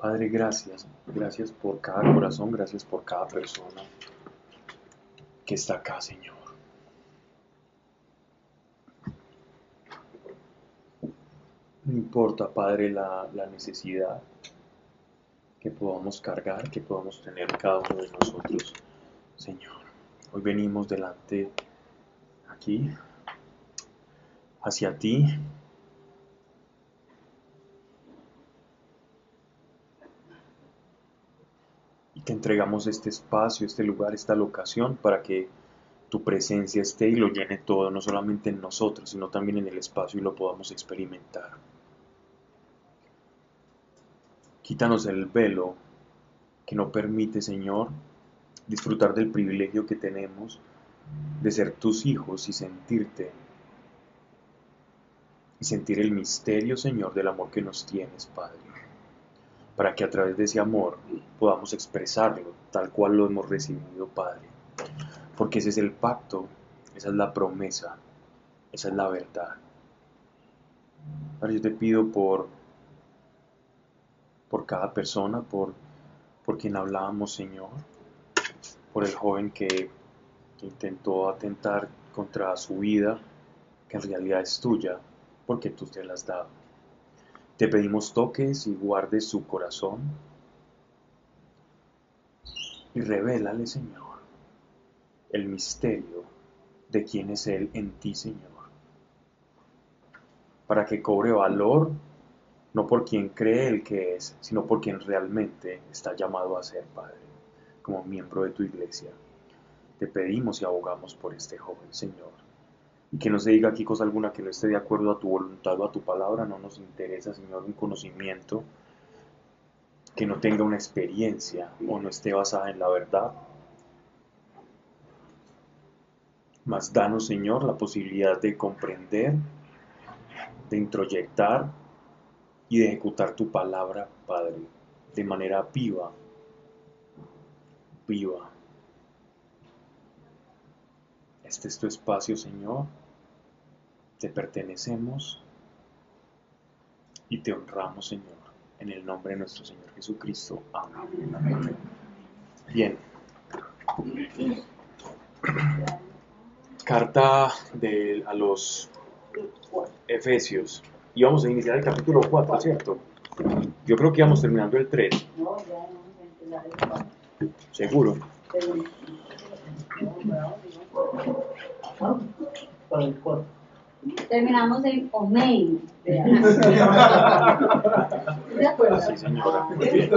Padre, gracias. Gracias por cada corazón, gracias por cada persona que está acá, Señor. No importa, Padre, la necesidad que podamos cargar, que podamos tener cada uno de nosotros, Señor. Hoy venimos delante, aquí, hacia ti. Y te entregamos este espacio, este lugar, esta locación para que tu presencia esté y lo llene todo, no solamente en nosotros, sino también en el espacio y lo podamos experimentar. Quítanos el velo que no permite, Señor, disfrutar del privilegio que tenemos de ser tus hijos y sentir el misterio, Señor, del amor que nos tienes, Padre, para que a través de ese amor podamos expresarlo tal cual lo hemos recibido, Padre, porque ese es el pacto, esa es la promesa, esa es la verdad. Padre, yo te pido por cada persona, por quien hablábamos, Señor, por el joven que intentó atentar contra su vida, que en realidad es tuya, porque tú te la has dado. Te pedimos toques y guardes su corazón y revélale, Señor, el misterio de quién es Él en ti, Señor, para que cobre valor no por quien cree el que es, sino por quien realmente está llamado a ser, Padre, como miembro de tu iglesia. Te pedimos y abogamos por este joven, Señor, y que no se diga aquí cosa alguna que no esté de acuerdo a tu voluntad o a tu palabra. No nos interesa, Señor, un conocimiento que no tenga una experiencia o no esté basada en la verdad. Mas danos, Señor, la posibilidad de comprender, de introyectar y de ejecutar tu palabra, Padre, de manera viva. Este es tu espacio, Señor. Te pertenecemos y te honramos, Señor, en el nombre de nuestro Señor Jesucristo. Amén. Bien. Carta a los Efesios. Y vamos a iniciar el capítulo 4, ¿cierto? Yo creo que íbamos terminando el 3. No, ya vamos a empezar el 4. ¿Seguro? Terminamos en Omein. ¿De acuerdo? Sí, señora. Te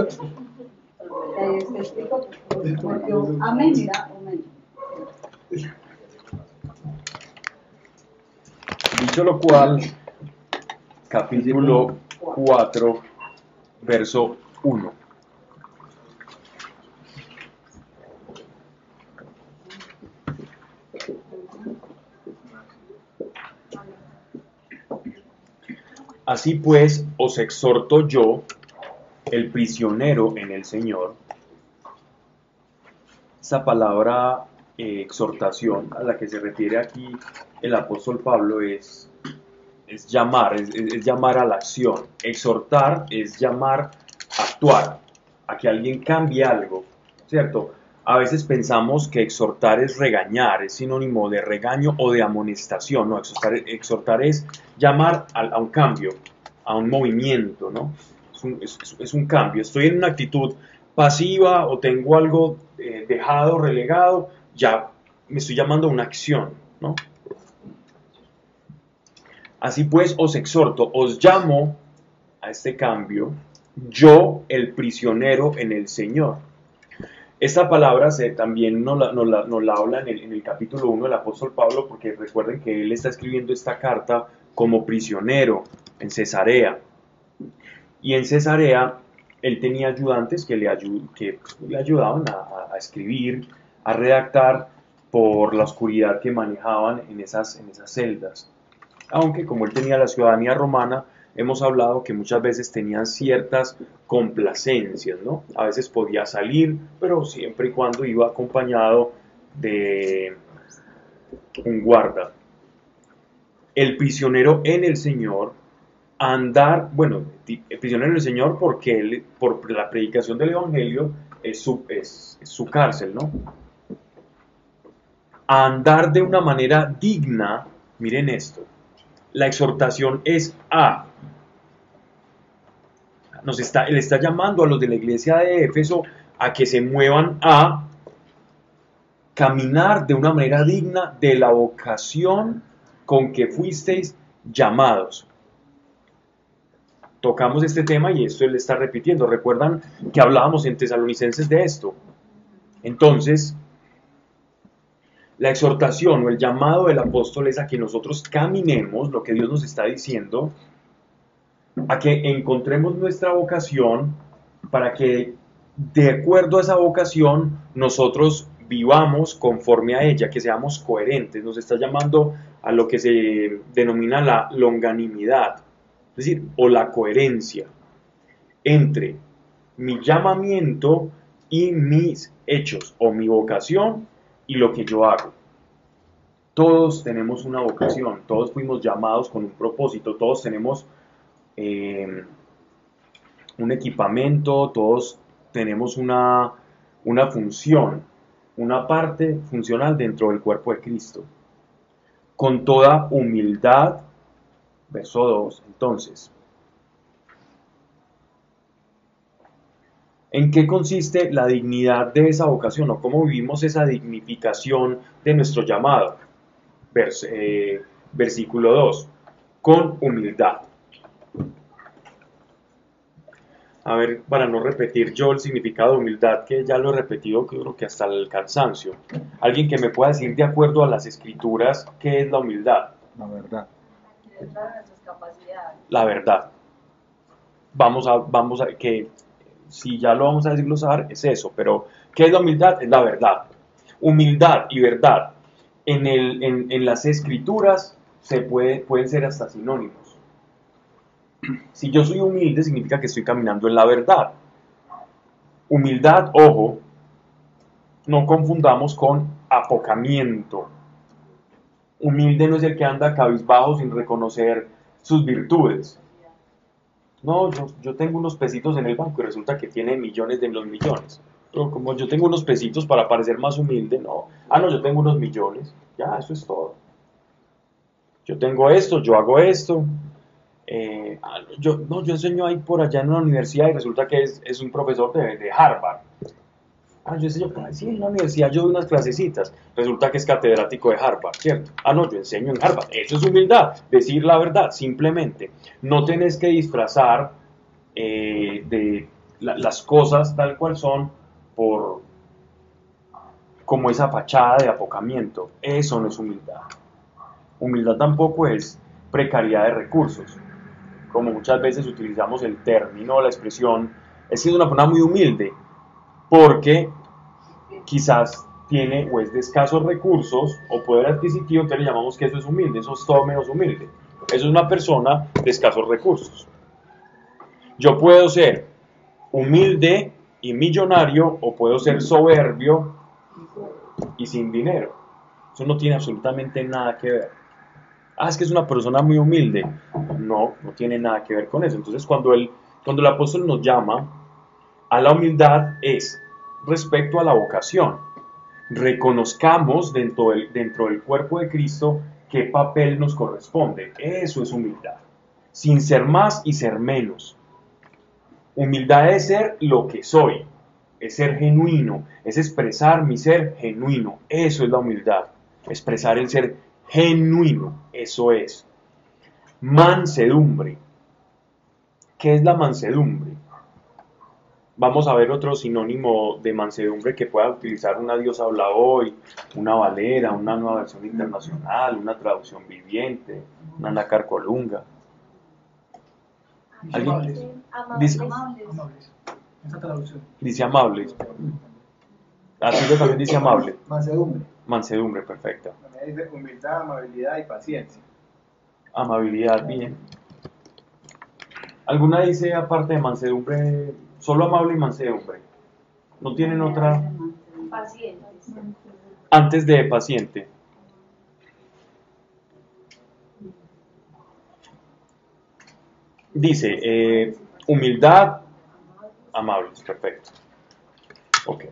explico porque amén, mira, Omein. Dicho lo cual, capítulo 4, verso 1. Así pues, os exhorto yo, el prisionero en el Señor. Esa palabra exhortación a la que se refiere aquí el apóstol Pablo es llamar, es llamar a la acción. Exhortar es llamar a actuar, a que alguien cambie algo, ¿cierto? A veces pensamos que exhortar es regañar, es sinónimo de regaño o de amonestación. No, exhortar es llamar a un cambio, a un movimiento, ¿no? Es un cambio. Estoy en una actitud pasiva o tengo algo dejado, relegado, ya me estoy llamando a una acción, ¿no? Así pues, os exhorto, os llamo a este cambio, yo, el prisionero en el Señor. Esta palabra también nos la habla en el capítulo 1 del apóstol Pablo, porque recuerden que él está escribiendo esta carta como prisionero en Cesarea. Y en Cesarea él tenía ayudantes que le ayudaban a escribir, a redactar por la oscuridad que manejaban en esas celdas. Aunque como él tenía la ciudadanía romana, hemos hablado que muchas veces tenían ciertas complacencias, ¿no? A veces podía salir, pero siempre y cuando iba acompañado de un guarda. El prisionero en el Señor andar, bueno, prisionero del Señor porque él, por la predicación del Evangelio es su cárcel, ¿no? A andar de una manera digna, miren esto, la exhortación es él está llamando a los de la iglesia de Éfeso a que se muevan a caminar de una manera digna de la vocación con que fuisteis llamados. Tocamos este tema y esto él está repitiendo. Recuerdan que hablábamos en Tesalonicenses de esto. Entonces, la exhortación o el llamado del apóstol es a que nosotros caminemos, lo que Dios nos está diciendo, a que encontremos nuestra vocación para que de acuerdo a esa vocación nosotros vivamos conforme a ella, que seamos coherentes. Nos está llamando a lo que se denomina la longanimidad, es decir, o la coherencia entre mi llamamiento y mis hechos, o mi vocación y lo que yo hago. Todos tenemos una vocación, todos fuimos llamados con un propósito, todos tenemos un equipamiento, todos tenemos una función, una parte funcional dentro del cuerpo de Cristo. Con toda humildad, verso 2, entonces, ¿en qué consiste la dignidad de esa vocación o cómo vivimos esa dignificación de nuestro llamado? Versículo 2, con humildad. A ver, para no repetir yo el significado de humildad, que ya lo he repetido, creo que hasta el cansancio. Alguien que me pueda decir de acuerdo a las escrituras, ¿qué es la humildad? La verdad. La verdad. Vamos a que si ya lo vamos a desglosar, es eso, pero ¿qué es la humildad? Es la verdad. Humildad y verdad en las escrituras pueden ser hasta sinónimos. Si yo soy humilde, significa que estoy caminando en la verdad. Humildad, ojo, no confundamos con apocamiento. Humilde no es el que anda cabizbajo sin reconocer sus virtudes. No, yo tengo unos pesitos en el banco y resulta que tiene millones de los millones. Pero como yo tengo unos pesitos para parecer más humilde, no. No, yo tengo unos millones. Ya, eso es todo. Yo tengo esto, yo hago esto. Yo enseño ahí por allá en una universidad y resulta que es un profesor de Harvard. Yo enseño por ahí, sí, en la universidad yo doy unas clasecitas. Resulta que es catedrático de Harvard, ¿cierto? No, yo enseño en Harvard. Eso es humildad, decir la verdad, simplemente. No tenés que disfrazar las cosas tal cual son como esa fachada de apocamiento. Eso no es humildad. Humildad tampoco es precariedad de recursos. Como muchas veces utilizamos el término, la expresión, es que es una persona muy humilde, porque quizás tiene o es de escasos recursos o poder adquisitivo, entonces le llamamos que eso es humilde, eso es todo menos humilde. Eso es una persona de escasos recursos. Yo puedo ser humilde y millonario o puedo ser soberbio y sin dinero. Eso no tiene absolutamente nada que ver. Es que es una persona muy humilde. No tiene nada que ver con eso. Entonces cuando el apóstol nos llama a la humildad es respecto a la vocación. Reconozcamos dentro del cuerpo de Cristo qué papel nos corresponde. Eso es humildad. Sin ser más y ser menos. Humildad es ser lo que soy. Es ser genuino. Es expresar mi ser genuino. Eso es la humildad. Expresar el ser genuino. Eso es. Mansedumbre. ¿Qué es la mansedumbre? Vamos a ver otro sinónimo de mansedumbre que pueda utilizar una Dios habla hoy, una Valera, una Nueva Versión Internacional, una traducción viviente, una Nácar Colunga. ¿Alguien? Dice Amables. Esa traducción. Dice amables. Así también dice amable. Mansedumbre. Mansedumbre, perfecta. También dice humildad, amabilidad y paciencia. Amabilidad, bien. ¿Alguna dice aparte de mansedumbre, solo amable y mansedumbre? ¿No tienen otra? Paciente. Antes de paciente. Dice, humildad, amables, perfecto. Ok.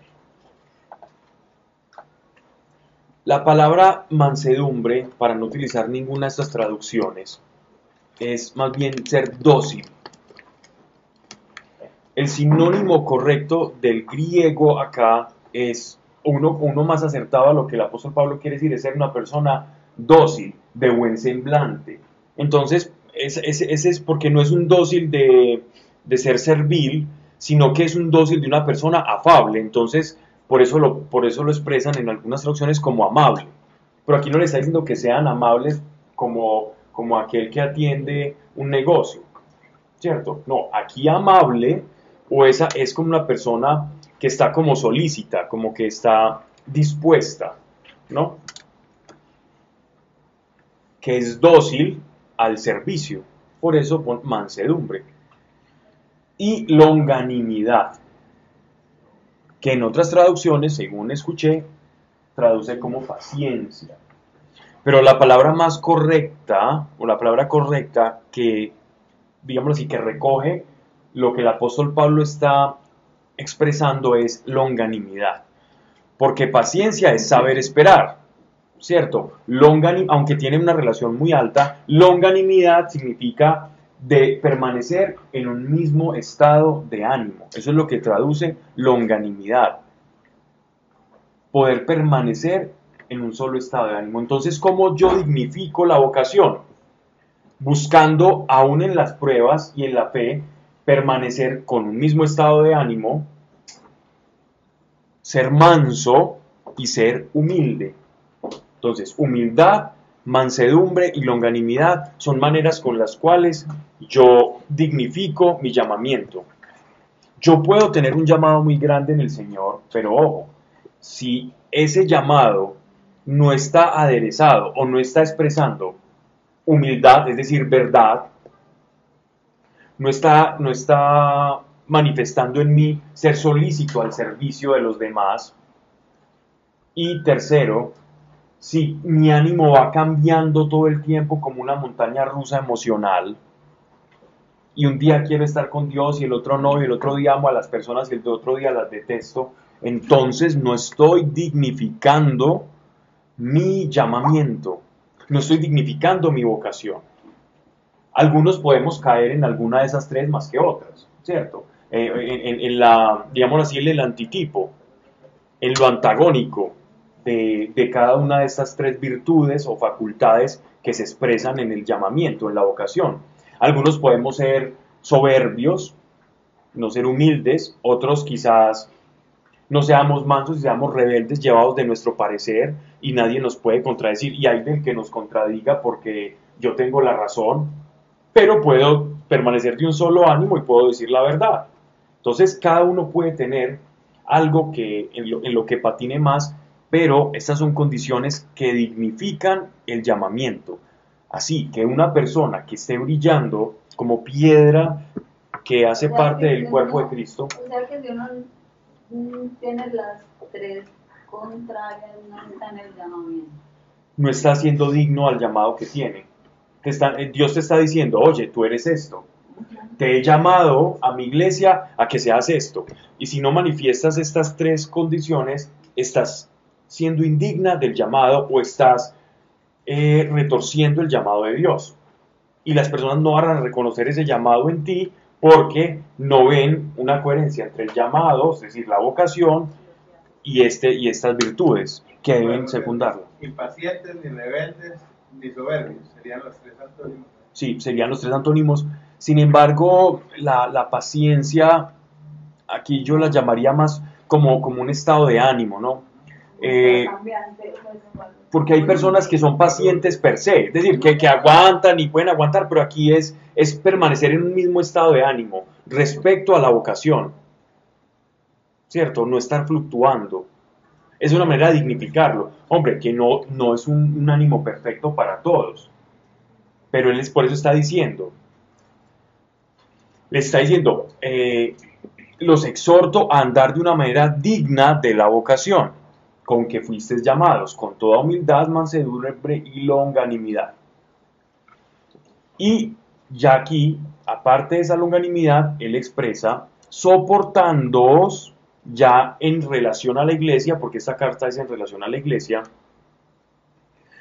La palabra mansedumbre, para no utilizar ninguna de estas traducciones, es más bien ser dócil. El sinónimo correcto del griego acá es uno más acertado a lo que el apóstol Pablo quiere decir, es ser una persona dócil, de buen semblante. Entonces, ese es porque no es un dócil de ser servil, sino que es un dócil de una persona afable. Entonces, por eso lo expresan en algunas traducciones como amable. Pero aquí no le está diciendo que sean amables como aquel que atiende un negocio, ¿cierto? No, aquí amable o esa es como una persona que está como solícita, como que está dispuesta, ¿no? Que es dócil al servicio. Por eso pon mansedumbre. Y longanimidad, que en otras traducciones, según escuché, traduce como paciencia. Pero la palabra más correcta, o la palabra correcta que, digámoslo así, que recoge lo que el apóstol Pablo está expresando es longanimidad. Porque paciencia es saber esperar, ¿cierto? Aunque tiene una relación muy alta, longanimidad significa de permanecer en un mismo estado de ánimo. Eso es lo que traduce longanimidad. Poder permanecer en un solo estado de ánimo. Entonces, ¿cómo yo dignifico la vocación? Buscando, aún en las pruebas y en la fe, permanecer con un mismo estado de ánimo, ser manso y ser humilde. Entonces, humildad, mansedumbre y longanimidad son maneras con las cuales yo dignifico mi llamamiento. Yo puedo tener un llamado muy grande en el Señor, pero ojo, si ese llamado no está aderezado o no está expresando humildad, es decir, verdad, no está manifestando en mí ser solícito al servicio de los demás. Y tercero, si mi ánimo va cambiando todo el tiempo como una montaña rusa emocional, y un día quiero estar con Dios y el otro no, y el otro día amo a las personas y el otro día las detesto, entonces no estoy dignificando mi llamamiento, no estoy dignificando mi vocación. Algunos podemos caer en alguna de esas tres más que otras, ¿cierto? En la, digamos así, en el antitipo, en lo antagónico de cada una de estas tres virtudes o facultades que se expresan en el llamamiento, en la vocación. Algunos podemos ser soberbios, no ser humildes, otros quizás no seamos mansos y seamos rebeldes, llevados de nuestro parecer y nadie nos puede contradecir y hay del que nos contradiga porque yo tengo la razón, pero puedo permanecer de un solo ánimo y puedo decir la verdad. Entonces cada uno puede tener algo que en lo que patine más, pero estas son condiciones que dignifican el llamamiento. Así que una persona que esté brillando como piedra que hace parte del cuerpo de Cristo. O sea que si uno tiene las tres contrarias, no está en el llamamiento. No está siendo digno al llamado que tiene. Dios te está diciendo, oye, tú eres esto. Te he llamado a mi iglesia a que seas esto. Y si no manifiestas estas tres condiciones, estás siendo indigna del llamado o estás retorciendo el llamado de Dios. Y las personas no van a reconocer ese llamado en ti porque no ven una coherencia entre el llamado, es decir, la vocación, y estas virtudes que deben secundarla. Impacientes, ni rebeldes, ni soberbios, serían los tres antónimos. Sí, serían los tres antónimos. Sin embargo, la paciencia, aquí yo la llamaría más como un estado de ánimo, ¿no? Porque hay personas que son pacientes per se, es decir, que aguantan y pueden aguantar, pero aquí es permanecer en un mismo estado de ánimo respecto a la vocación, ¿cierto? No estar fluctuando. Es una manera de dignificarlo. Hombre, que no es un ánimo perfecto para todos, pero él por eso está diciendo, les está diciendo, los exhorto a andar de una manera digna de la vocación con que fuisteis llamados, con toda humildad, mansedumbre y longanimidad. Y ya aquí, aparte de esa longanimidad, él expresa soportándoos ya en relación a la iglesia, porque esta carta es en relación a la iglesia,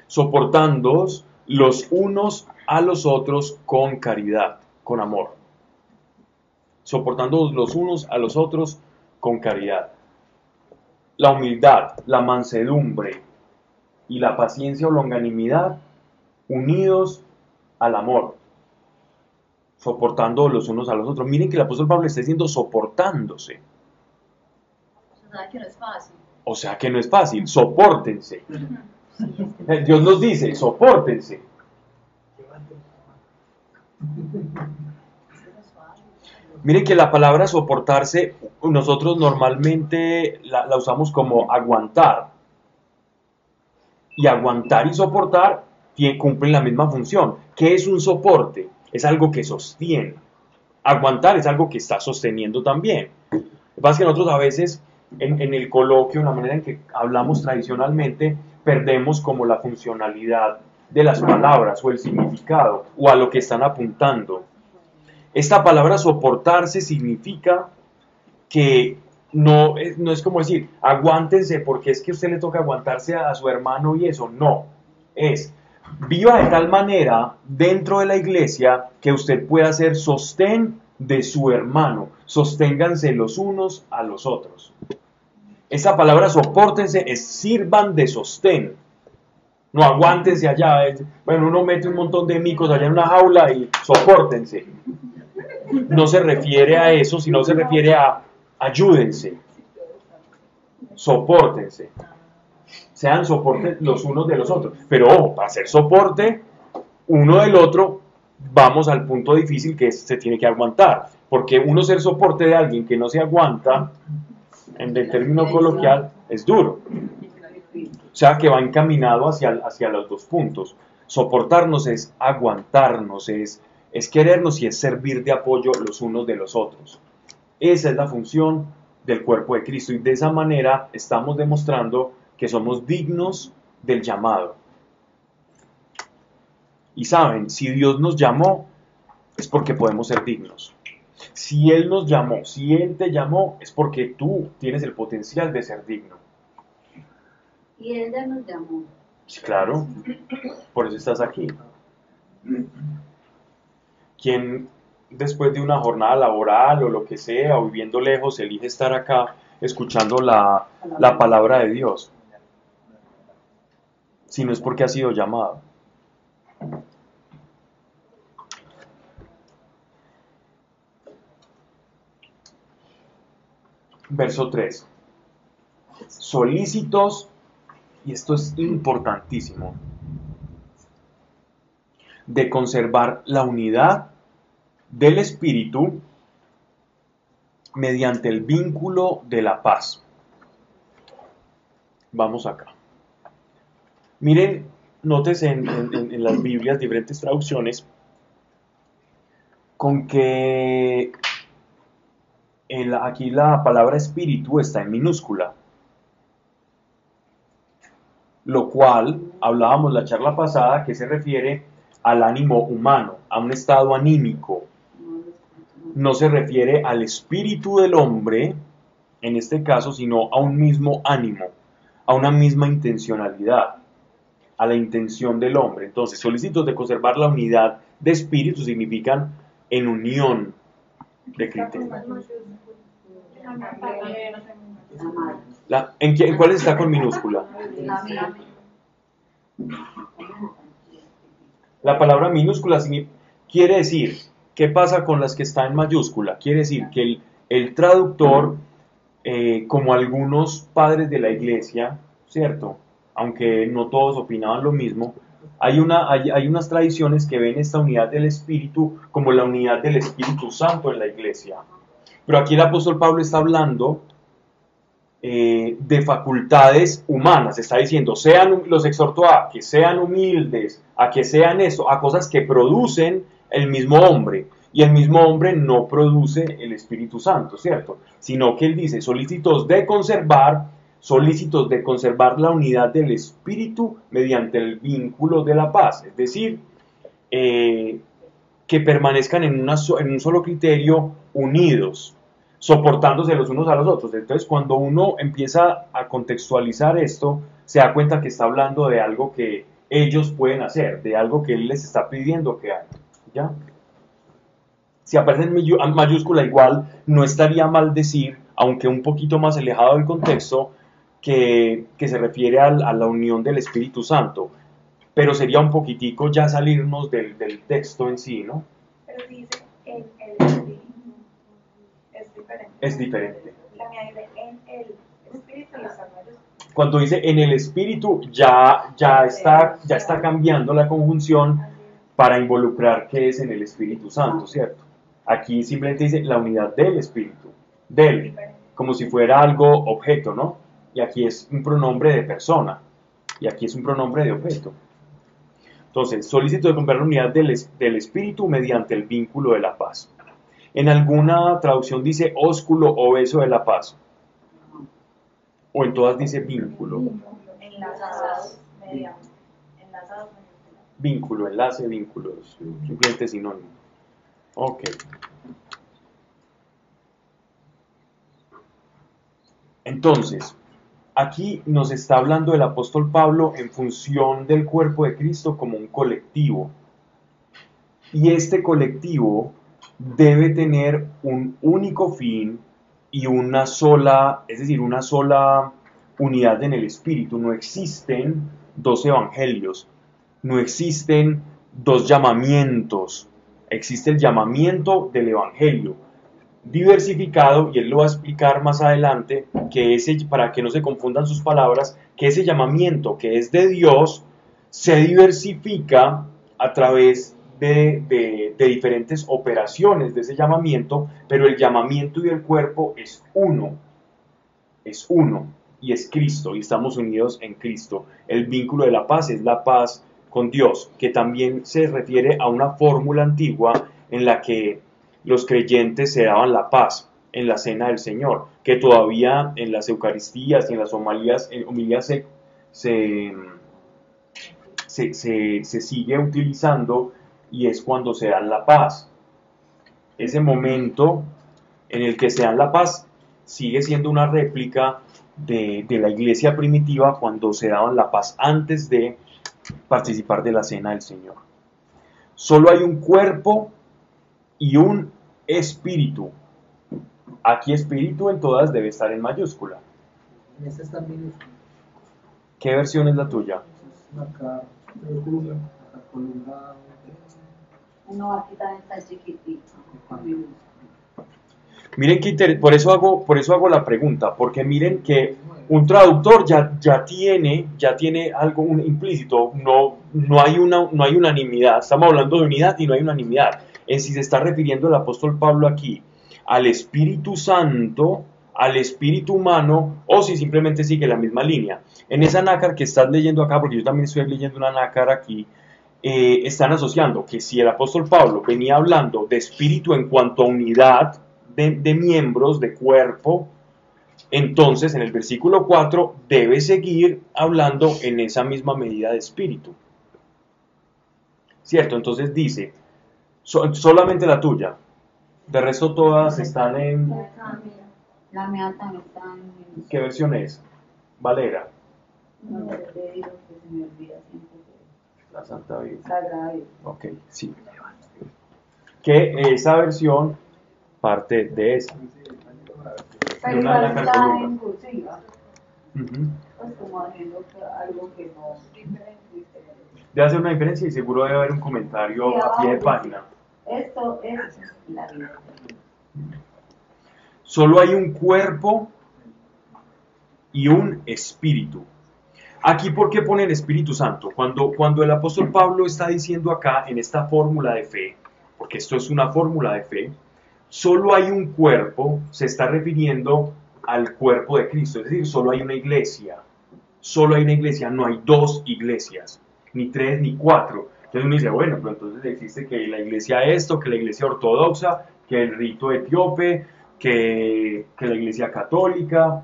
soportándoos los unos a los otros con caridad, con amor. Soportándoos los unos a los otros con caridad. La humildad, la mansedumbre y la paciencia o longanimidad unidos al amor, soportando los unos a los otros. Miren que el apóstol Pablo está diciendo soportándose. O sea que no es fácil. O sea que no es fácil, sopórtense. Dios nos dice, sopórtense. Miren que la palabra soportarse, nosotros normalmente la usamos como aguantar. Y aguantar y soportar cumplen la misma función. ¿Qué es un soporte? Es algo que sostiene. Aguantar es algo que está sosteniendo también. Lo que pasa es que nosotros a veces, en el coloquio, en la manera en que hablamos tradicionalmente, perdemos como la funcionalidad de las palabras o el significado o a lo que están apuntando. Esta palabra soportarse significa que no es como decir, aguántense porque es que a usted le toca aguantarse a su hermano y eso. No, es viva de tal manera dentro de la iglesia que usted pueda ser sostén de su hermano. Sosténganse los unos a los otros. Esa palabra sopórtense es sirvan de sostén. No aguántense allá. Bueno, uno mete un montón de micos allá en una jaula y sopórtense. No se refiere a eso, sino se refiere a ayúdense, sopórtense, sean soportes los unos de los otros. Pero ojo, para hacer soporte uno del otro, vamos al punto difícil que se tiene que aguantar. Porque uno ser soporte de alguien que no se aguanta, en el término coloquial, es duro. O sea que va encaminado hacia los dos puntos. Soportarnos es aguantarnos, es querernos y es servir de apoyo los unos de los otros. Esa es la función del cuerpo de Cristo y de esa manera estamos demostrando que somos dignos del llamado. Y saben, si Dios nos llamó, es porque podemos ser dignos. Si Él nos llamó, si Él te llamó, es porque tú tienes el potencial de ser digno. Y Él ya nos llamó. Sí, claro, por eso estás aquí. Quien después de una jornada laboral o lo que sea, o viviendo lejos, elige estar acá escuchando la palabra de Dios, si no es porque ha sido llamado. Verso 3. Solícitos, y esto es importantísimo, de conservar la unidad del espíritu mediante el vínculo de la paz. Vamos acá. Miren, nótese en las Biblias, diferentes traducciones, con que aquí la palabra espíritu está en minúscula. Lo cual, hablábamos la charla pasada, que se refiere al ánimo humano, a un estado anímico. No se refiere al espíritu del hombre, en este caso, sino a un mismo ánimo, a una misma intencionalidad, a la intención del hombre. Entonces, solícitos de conservar la unidad de espíritu significan en unión de criterios. ¿En cuál está con minúscula? La palabra minúscula quiere decir, ¿qué pasa con las que están en mayúscula? Quiere decir que el traductor, como algunos padres de la iglesia, ¿cierto? Aunque no todos opinaban lo mismo, hay unas tradiciones que ven esta unidad del Espíritu como la unidad del Espíritu Santo en la iglesia. Pero aquí el apóstol Pablo está hablando de facultades humanas, está diciendo, los exhorto a que sean humildes, a que sean esto, a cosas que producen el mismo hombre, y el mismo hombre no produce el Espíritu Santo, ¿cierto? Sino que él dice, solícitos de conservar la unidad del Espíritu mediante el vínculo de la paz, es decir, que permanezcan en un solo criterio, unidos, soportándose los unos a los otros. Entonces, cuando uno empieza a contextualizar esto, se da cuenta que está hablando de algo que ellos pueden hacer, de algo que Él les está pidiendo que hagan. ¿Ya? Si aparece en mayúscula, igual no estaría mal decir, aunque un poquito más alejado del contexto, que se refiere a la unión del Espíritu Santo. Pero sería un poquitico ya salirnos del texto en sí, ¿no? Pero dice en el Espíritu. Es diferente. Es diferente. La mía dice en el Espíritu y los mayúsculas. Cuando dice en el Espíritu, ya está cambiando la conjunción para involucrar qué es en el Espíritu Santo, ¿cierto? Aquí simplemente dice la unidad del Espíritu, del, como si fuera algo objeto, ¿no? Y aquí es un pronombre de persona, y aquí es un pronombre de objeto. Entonces, solícito de comprar la unidad del Espíritu mediante el vínculo de la paz. En alguna traducción dice ósculo o beso de la paz. O en todas dice vínculo. Enlazados mediante. Vínculo, enlace, vínculos. Simplemente sinónimo. Ok. Entonces, aquí nos está hablando el apóstol Pablo en función del cuerpo de Cristo como un colectivo. Y este colectivo debe tener un único fin y una sola, es decir, una sola unidad en el Espíritu. No existen dos evangelios, no existen dos llamamientos, existe el llamamiento del Evangelio diversificado, y él lo va a explicar más adelante, que para que no se confundan sus palabras, que ese llamamiento que es de Dios se diversifica a través de diferentes operaciones de ese llamamiento, pero el llamamiento y el cuerpo es uno, y es Cristo, y estamos unidos en Cristo. El vínculo de la paz es la paz con Dios, que también se refiere a una fórmula antigua en la que los creyentes se daban la paz en la cena del Señor, que todavía en las Eucaristías y en las homilías se sigue utilizando, y es cuando se dan la paz. Ese momento en el que se dan la paz sigue siendo una réplica de la iglesia primitiva, cuando se daban la paz antes de participar de la cena del Señor. Solo hay un cuerpo y un espíritu. Aquí espíritu en todas debe estar en mayúscula. En esta está en minúscula. ¿Qué versión es la tuya? Acá, acá columna. No, aquí también está chiquitito. Miren que por eso hago la pregunta, porque miren que un traductor ya tiene algo implícito. No hay unanimidad. Estamos hablando de unidad y no hay unanimidad en si se está refiriendo el apóstol Pablo aquí al Espíritu Santo, al Espíritu humano, o si simplemente sigue la misma línea. En esa nácar que estás leyendo acá, porque yo también estoy leyendo una nácar aquí, están asociando que si el apóstol Pablo venía hablando de espíritu en cuanto a unidad de miembros, de cuerpo, entonces en el versículo 4 debe seguir hablando en esa misma medida de espíritu. ¿Cierto? Entonces dice, solamente la tuya, de resto todas están en... La mía también está en... ¿Qué versión es? Valera. No te digo que se me olvida siempre. La Santa Biblia. Sagrada Biblia. Ok, sí. Que esa versión parte de esa. Pero Una igual está columna. en cursiva. Ujú. Pues como haciendo algo que no diferente. Debe hacer una diferencia, y seguro debe haber un comentario Sí, a pie de abajo, página. Esto es la Biblia. Solo hay un cuerpo y un espíritu. Aquí, ¿por qué pone el Espíritu Santo? Cuando el apóstol Pablo está diciendo acá, en esta fórmula de fe, porque esto es una fórmula de fe, solo hay un cuerpo, se está refiriendo al cuerpo de Cristo, es decir, solo hay una iglesia. Solo hay una iglesia, no hay dos iglesias, ni tres, ni cuatro. Entonces uno dice, bueno, pero entonces existe que la iglesia esto, que la iglesia ortodoxa, que el rito etíope, que la iglesia católica,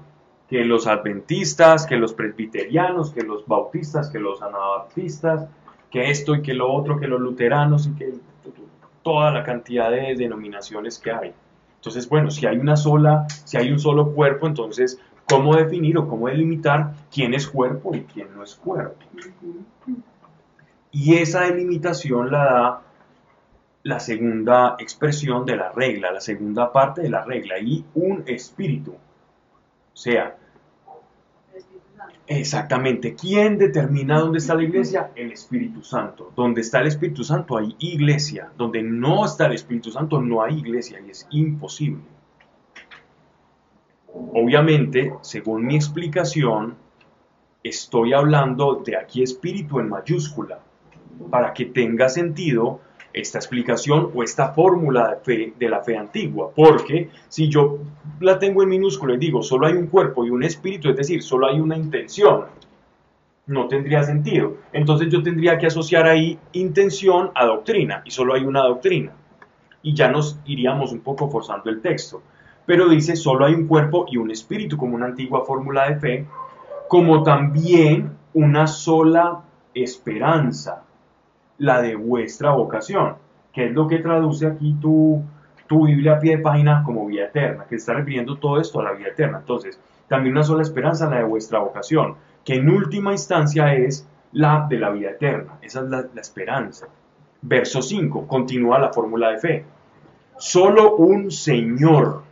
que los adventistas, que los presbiterianos, que los bautistas, que los anabaptistas, que esto y que lo otro, que los luteranos y que... toda la cantidad de denominaciones que hay. Entonces, bueno, si hay un solo cuerpo, entonces, ¿cómo definir o cómo delimitar quién es cuerpo y quién no es cuerpo? Y esa delimitación la da la segunda expresión de la regla, la segunda parte de la regla, y un espíritu. O sea, exactamente, ¿quién determina dónde está la iglesia? El Espíritu Santo. Donde está el Espíritu Santo hay iglesia. Donde no está el Espíritu Santo no hay iglesia y es imposible. Obviamente, según mi explicación, estoy hablando de aquí espíritu en mayúscula, para que tenga sentido esta explicación o esta fórmula de la fe antigua, porque si yo la tengo en minúscula y digo solo hay un cuerpo y un espíritu, es decir, solo hay una intención, no tendría sentido. Entonces yo tendría que asociar ahí intención a doctrina, y solo hay una doctrina, y ya nos iríamos un poco forzando el texto. Pero dice solo hay un cuerpo y un espíritu, como una antigua fórmula de fe, como también una sola esperanza, la de vuestra vocación, que es lo que traduce aquí tu Biblia a pie de página como vida eterna, que está refiriendo todo esto a la vida eterna. Entonces, también una sola esperanza, la de vuestra vocación, que en última instancia es la de la vida eterna. Esa es la esperanza. Verso 5, continúa la fórmula de fe. Solo un Señor,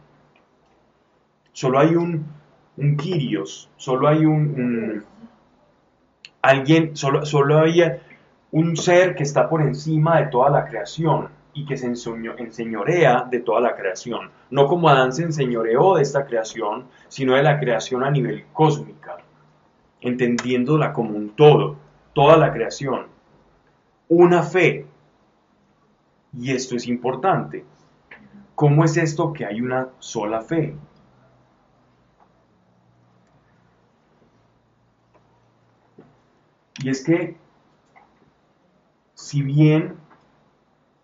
solo hay un Kyrios, solo hay alguien, solo hay un ser que está por encima de toda la creación y que se enseñorea de toda la creación. No como Adán se enseñoreó de esta creación, sino de la creación a nivel cósmica, entendiéndola como un todo, toda la creación. Una fe. Y esto es importante. ¿Cómo es esto que hay una sola fe? Y es que, si bien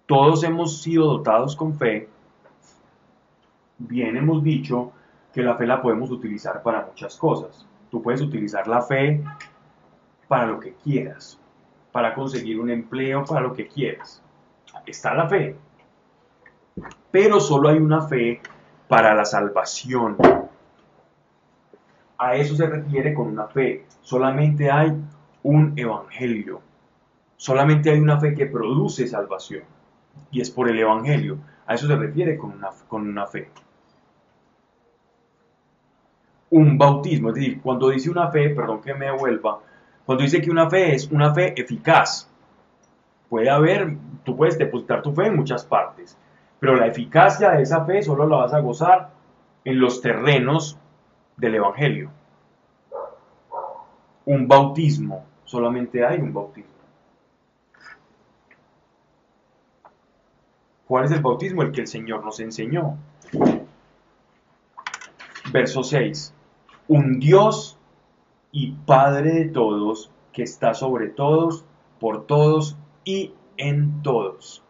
todos hemos sido dotados con fe, bien hemos dicho que la fe la podemos utilizar para muchas cosas. Tú puedes utilizar la fe para lo que quieras, para conseguir un empleo, para lo que quieras. Está la fe. Pero solo hay una fe para la salvación. A eso se refiere con una fe. Solamente hay un evangelio. Solamente hay una fe que produce salvación. Y es por el evangelio. A eso se refiere con una fe. Un bautismo, es decir, cuando dice una fe, perdón que me devuelva, cuando dice que una fe es una fe eficaz. Tú puedes depositar tu fe en muchas partes, pero la eficacia de esa fe solo la vas a gozar en los terrenos del evangelio. Un bautismo, solamente hay un bautismo. ¿Cuál es el bautismo? El que el Señor nos enseñó. Verso 6. Un Dios y Padre de todos, que está sobre todos, por todos y en todos.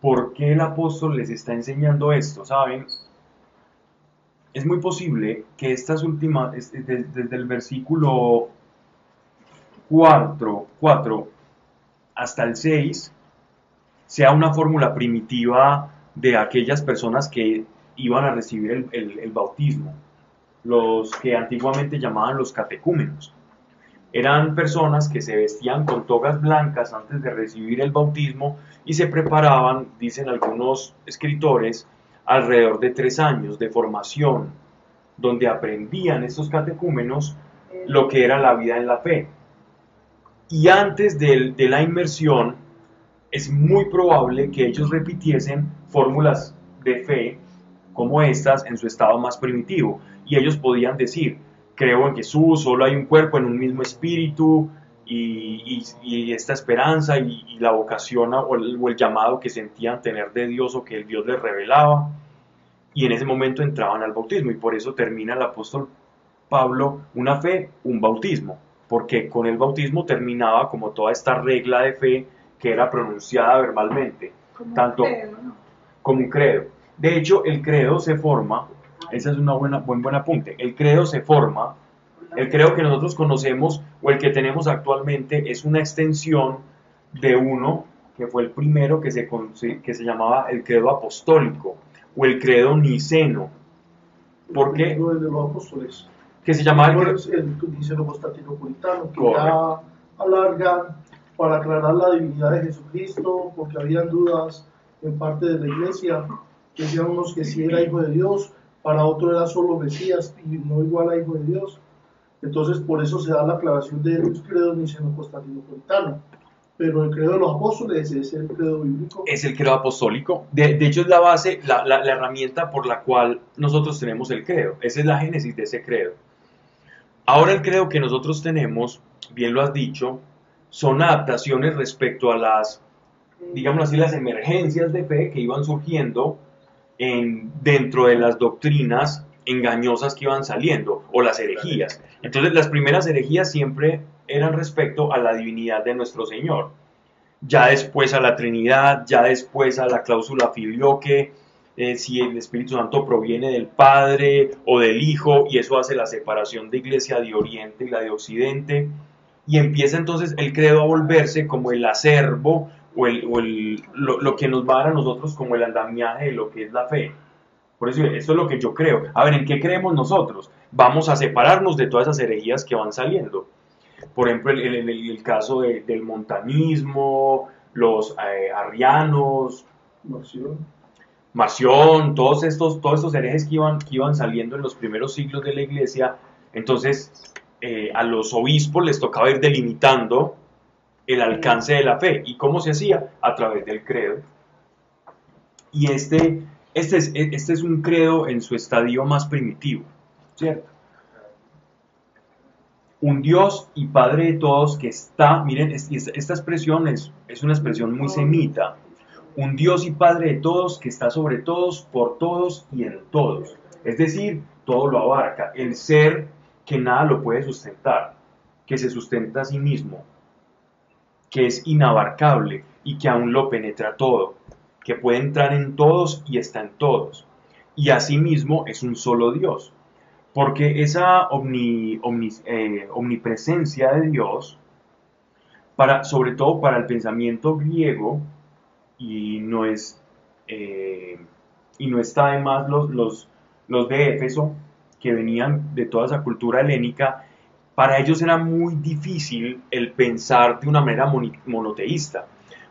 ¿Por qué el apóstol les está enseñando esto? ¿Saben? Es muy posible que estas últimas, desde el versículo 4 hasta el 6, sea una fórmula primitiva de aquellas personas que iban a recibir el bautismo, los que antiguamente llamaban los catecúmenos. Eran personas que se vestían con togas blancas antes de recibir el bautismo y se preparaban, dicen algunos escritores, alrededor de 3 años de formación, donde aprendían estos catecúmenos lo que era la vida en la fe. Y antes de la inmersión, es muy probable que ellos repitiesen fórmulas de fe como estas en su estado más primitivo. Y ellos podían decir, creo en Jesús, solo hay un cuerpo en un mismo espíritu, y esta esperanza y la vocación o el llamado que sentían tener de Dios o que el Dios les revelaba. Y en ese momento entraban al bautismo. Y por eso termina el apóstol Pablo, una fe, un bautismo. Porque con el bautismo terminaba como toda esta regla de fe que era pronunciada verbalmente, tanto como un credo. De hecho, el credo se forma, ese es un buen apunte, el credo se forma El credo que nosotros conocemos o el que tenemos actualmente es una extensión de uno que fue el primero que se llamaba el credo apostólico o el credo niceno. ¿Por qué? El de los apóstoles. Que se llamaba El niceno constantinopolitano, que Correcto. ya alargan para aclarar la divinidad de Jesucristo, porque habían dudas en parte de la iglesia. Decían unos que sí era hijo de Dios, para otros era solo Mesías y no igual a hijo de Dios. Entonces, por eso se da la aclaración del credo niceno constantinopolitano. Pero el credo de los apóstoles es el credo bíblico. Es el credo apostólico. De hecho, es la base, la herramienta por la cual nosotros tenemos el credo. Esa es la génesis de ese credo. Ahora el credo que nosotros tenemos, bien lo has dicho, son adaptaciones respecto a las, digamos así, las emergencias de fe que iban surgiendo dentro de las doctrinas engañosas que iban saliendo, o las herejías. Entonces, las primeras herejías siempre eran respecto a la divinidad de nuestro Señor. Ya después a la Trinidad, ya después a la cláusula filioque, si el Espíritu Santo proviene del Padre o del Hijo, y eso hace la separación de Iglesia de Oriente y la de Occidente, y empieza entonces el credo a volverse como el acervo o lo que nos va a dar a nosotros como el andamiaje de lo que es la fe. Por eso es lo que yo creo. A ver, ¿en qué creemos nosotros? Vamos a separarnos de todas esas herejías que van saliendo. Por ejemplo, el caso del montanismo, los arrianos, Marción, todos estos herejes que iban saliendo en los primeros siglos de la iglesia. Entonces, a los obispos les tocaba ir delimitando el alcance de la fe. ¿Y cómo se hacía? A través del credo. Y este es un credo en su estadio más primitivo, ¿cierto? Un Dios y Padre de todos que está, miren, esta expresión es una expresión muy semita. Un Dios y Padre de todos que está sobre todos, por todos y en todos. Es decir, todo lo abarca. El ser que nada lo puede sustentar, que se sustenta a sí mismo, que es inabarcable y que aún lo penetra todo, que puede entrar en todos y está en todos. Y asimismo es un solo Dios. Porque esa omnipresencia de Dios, sobre todo para el pensamiento griego, y no está además los de Éfeso, que venían de toda esa cultura helénica, para ellos era muy difícil el pensar de una manera monoteísta.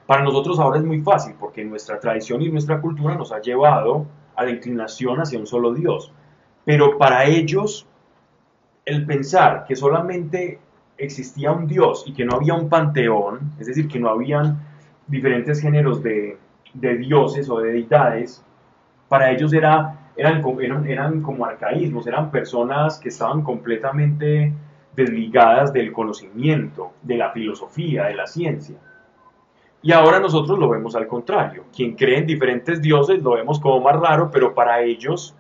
Para nosotros ahora es muy fácil, porque nuestra tradición y nuestra cultura nos ha llevado a la inclinación hacia un solo Dios. Pero para ellos, el pensar que solamente existía un Dios y que no había un panteón, es decir, que no habían diferentes géneros de dioses o de deidades, para ellos eran como arcaísmos, eran personas que estaban completamente desligadas del conocimiento, de la filosofía, de la ciencia. Y ahora nosotros lo vemos al contrario. Quien cree en diferentes dioses lo vemos como más raro, pero para ellos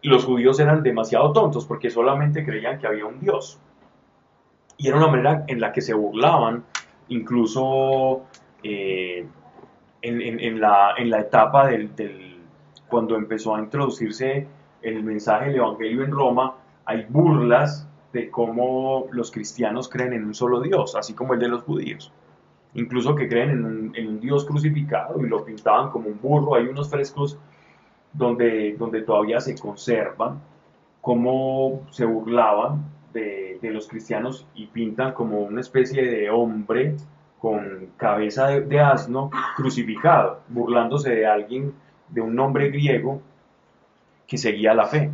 los judíos eran demasiado tontos porque solamente creían que había un Dios. Y era una manera en la que se burlaban, incluso en la etapa cuando empezó a introducirse el mensaje del Evangelio en Roma, hay burlas de cómo los cristianos creen en un solo Dios, así como el de los judíos. Incluso que creen en un Dios crucificado y lo pintaban como un burro. Hay unos frescos donde todavía se conservan cómo se burlaban de los cristianos y pintan como una especie de hombre con cabeza de asno crucificado, burlándose de alguien, de un nombre griego que seguía la fe.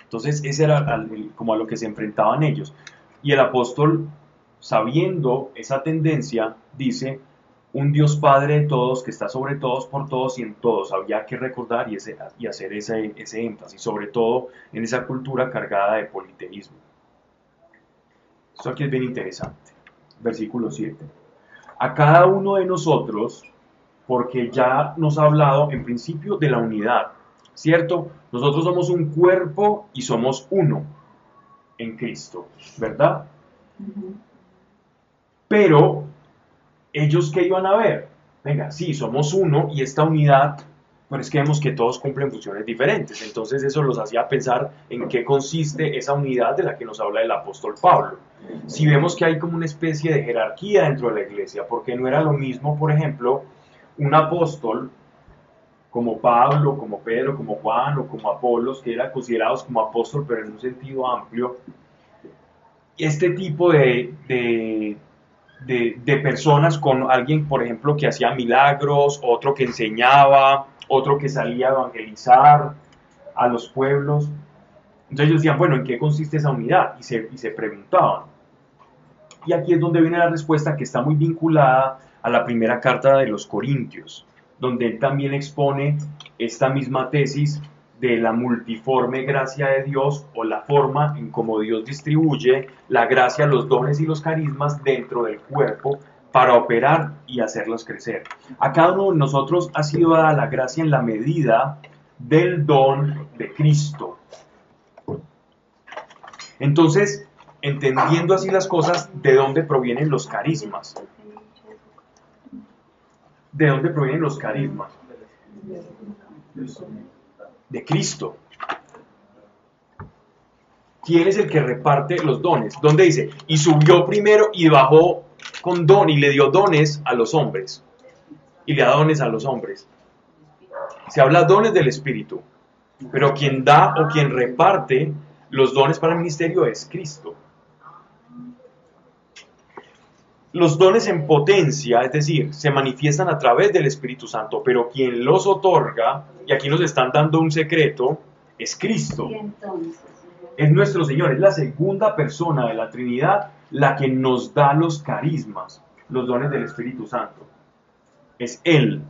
Entonces ese era como a lo que se enfrentaban ellos. Y el apóstol, sabiendo esa tendencia, dice: un Dios Padre de todos, que está sobre todos, por todos y en todos. Había que recordar y hacer ese énfasis, sobre todo en esa cultura cargada de politeísmo. Esto aquí es bien interesante. Versículo 7. A cada uno de nosotros, porque ya nos ha hablado en principio de la unidad, ¿cierto? Nosotros somos un cuerpo y somos uno en Cristo, ¿verdad? Pero, ¿ellos qué iban a ver? Venga, sí, somos uno y esta unidad Pero es que vemos que todos cumplen funciones diferentes, entonces eso los hacía pensar en qué consiste esa unidad de la que nos habla el apóstol Pablo. Si vemos que hay como una especie de jerarquía dentro de la iglesia, porque no era lo mismo, por ejemplo, un apóstol como Pablo, como Pedro, como Juan o como Apolos, que eran considerados como apóstol, pero en un sentido amplio. Este tipo de personas con alguien, por ejemplo, que hacía milagros, otro que enseñaba, otro que salía a evangelizar a los pueblos. Entonces ellos decían, bueno, ¿en qué consiste esa unidad? Y se preguntaban. Y aquí es donde viene la respuesta, que está muy vinculada a la primera carta de los Corintios, donde él también expone esta misma tesis de la multiforme gracia de Dios, o la forma en cómo Dios distribuye la gracia, los dones y los carismas dentro del cuerpo para operar y hacerlos crecer. A cada uno de nosotros ha sido dada la gracia en la medida del don de Cristo. Entonces, entendiendo así las cosas, ¿de dónde provienen los carismas? ¿De dónde provienen los carismas? De Cristo. ¿Quién es el que reparte los dones? ¿Dónde dice? Y subió primero y bajó con don y le dio dones a los hombres. Y le da dones a los hombres. Se habla dones del Espíritu. Pero quien da o quien reparte los dones para el ministerio es Cristo. Los dones en potencia, es decir, se manifiestan a través del Espíritu Santo, pero quien los otorga, y aquí nos están dando un secreto, es Cristo. Y entonces, Es nuestro Señor, es la segunda persona de la Trinidad la que nos da los carismas, los dones del Espíritu Santo. Es Él,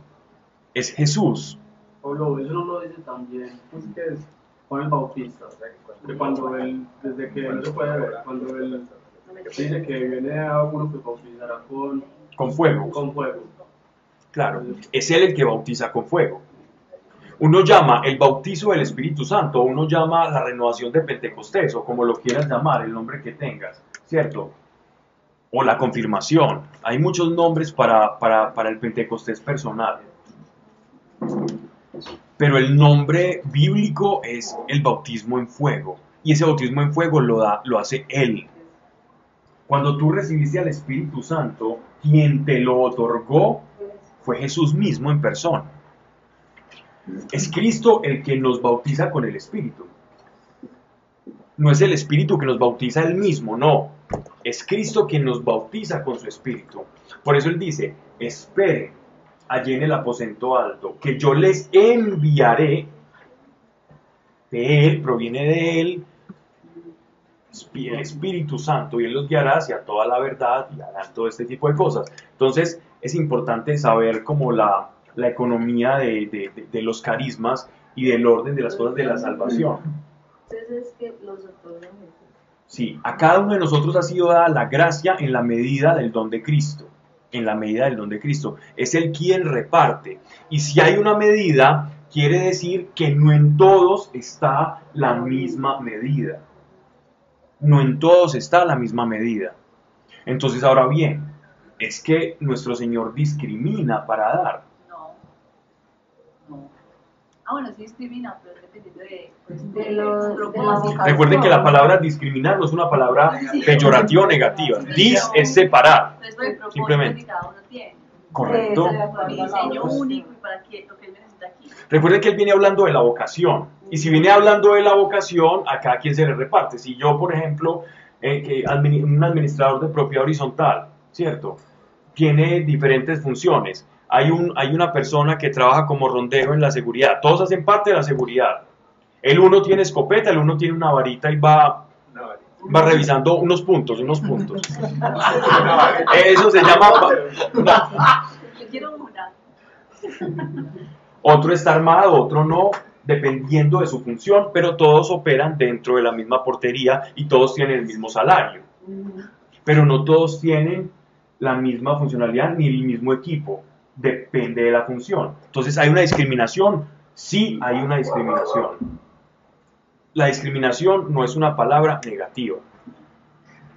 es Jesús. Pablo, eso no lo dice también, pues que es Juan el Bautista, que cuando él, desde que no se puede ver, cuando él dice que viene a uno que bautizará Con fuego. con fuego. Claro, es Él el que bautiza con fuego. Uno llama el bautizo del Espíritu Santo, uno llama la renovación de Pentecostés, o como lo quieras llamar, el nombre que tengas, ¿cierto? O la confirmación. Hay muchos nombres para el Pentecostés personal. Pero el nombre bíblico es el bautismo en fuego. Y ese bautismo en fuego lo hace Él. Cuando tú recibiste al Espíritu Santo, quien te lo otorgó fue Jesús mismo en persona. Es Cristo el que nos bautiza con el Espíritu. No es el Espíritu que nos bautiza Él mismo, no. Es Cristo quien nos bautiza con su Espíritu. Por eso Él dice, esperen allí en el aposento alto, que yo les enviaré de Él, proviene de Él, el Espíritu Santo, y Él los guiará hacia toda la verdad y harán todo este tipo de cosas. Entonces es importante saber cómo la economía de los carismas y del orden de las cosas de la salvación. entonces es que los otorga Jesús. Sí, a cada uno de nosotros ha sido dada la gracia en la medida del don de Cristo. En la medida del don de Cristo. Es Él quien reparte. Y si hay una medida, quiere decir que no en todos está la misma medida. No en todos está la misma medida. Entonces, ahora bien, es que nuestro Señor discrimina para dar. No. Ah, bueno, sí discrimina, pero dependiendo de la vocación. Recuerden que la palabra discriminar no es una palabra peyorativa o negativa. Dis es separar. Entonces, por el propósito Simplemente. que cada uno tiene. Correcto. Mi diseño único y para qué, lo que él necesita aquí. Recuerden que Él viene hablando de la vocación. Y si viene hablando de la vocación, a cada quien se le reparte. Si yo, por ejemplo, un administrador de propiedad horizontal, ¿cierto? Tiene diferentes funciones. Hay una persona que trabaja como rondero en la seguridad. Todos hacen parte de la seguridad. El uno tiene escopeta, el uno tiene una varita y va revisando unos puntos. Eso se llama... Yo quiero una. Otro está armado, otro no, dependiendo de su función, pero todos operan dentro de la misma portería y todos tienen el mismo salario. Pero no todos tienen la misma funcionalidad ni el mismo equipo. Depende de la función. Entonces, ¿hay una discriminación? Sí, hay una discriminación. La discriminación no es una palabra negativa.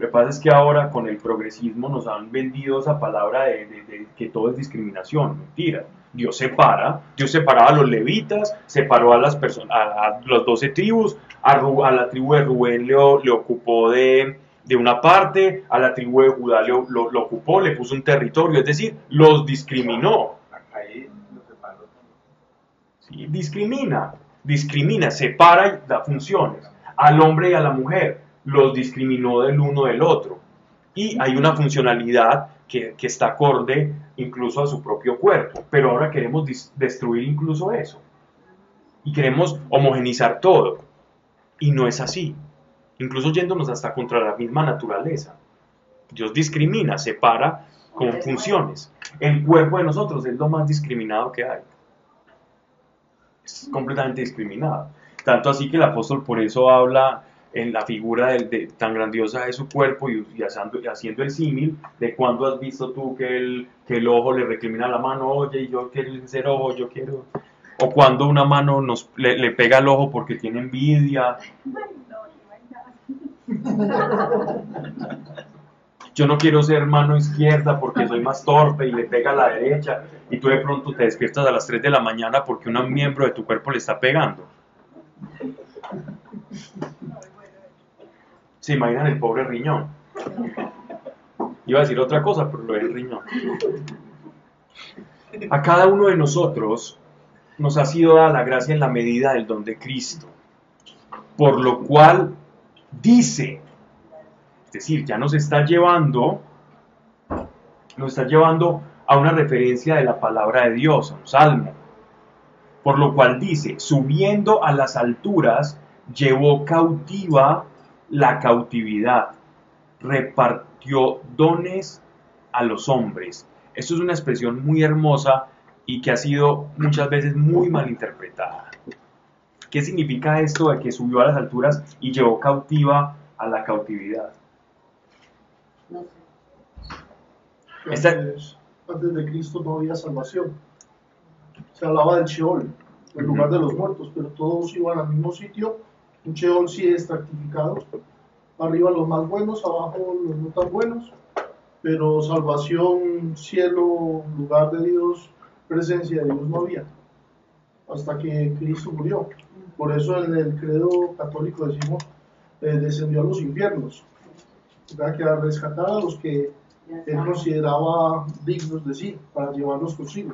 Lo que pasa es que ahora con el progresismo nos han vendido esa palabra de que todo es discriminación. Mentira. Dios separaba a los levitas, separó a las personas, a las 12 tribus, a la tribu de Rubén le ocupó de una parte, a la tribu de Judá lo ocupó, le puso un territorio, es decir, los discriminó. Ahí lo separó. ¿Sí? Discrimina, separa y da funciones. Al hombre y a la mujer los discriminó del uno del otro. Y hay una funcionalidad que está acorde incluso a su propio cuerpo. Pero ahora queremos destruir incluso eso. Y queremos homogenizar todo. Y no es así. Incluso yéndonos hasta contra la misma naturaleza. Dios discrimina, separa con funciones. El cuerpo de nosotros es lo más discriminado que hay. Es completamente discriminado. Tanto así que el apóstol por eso habla en la figura tan grandiosa de su cuerpo y haciendo el símil de cuando has visto tú que el ojo le recrimina a la mano, oye, yo quiero ser ojo, yo quiero... O cuando una mano le pega al ojo porque tiene envidia. Yo no quiero ser mano izquierda porque soy más torpe y le pega a la derecha y tú de pronto te despiertas a las 3 de la mañana porque un miembro de tu cuerpo le está pegando. Se imaginan el pobre riñón. Iba a decir otra cosa, pero lo del riñón. A cada uno de nosotros nos ha sido dada la gracia en la medida del don de Cristo, por lo cual dice, es decir, ya nos está llevando a una referencia de la palabra de Dios, a un salmo, por lo cual dice, subiendo a las alturas, llevó cautiva la cautividad, repartió dones a los hombres. Esto es una expresión muy hermosa y que ha sido muchas veces muy mal interpretada. ¿Qué significa esto de que subió a las alturas y llevó cautiva a la cautividad? No sé. Antes de Cristo no había salvación. Se hablaba del Sheol, el lugar de los muertos, pero todos iban al mismo sitio. Un Sheol sí estratificado. Arriba los más buenos, abajo los no tan buenos. Pero salvación, cielo, lugar de Dios, presencia de Dios no había. Hasta que Cristo murió. Por eso en el credo católico decimos, descendió a los infiernos. ¿Verdad? Que a rescatar a los que él consideraba dignos de sí, para llevarlos consigo.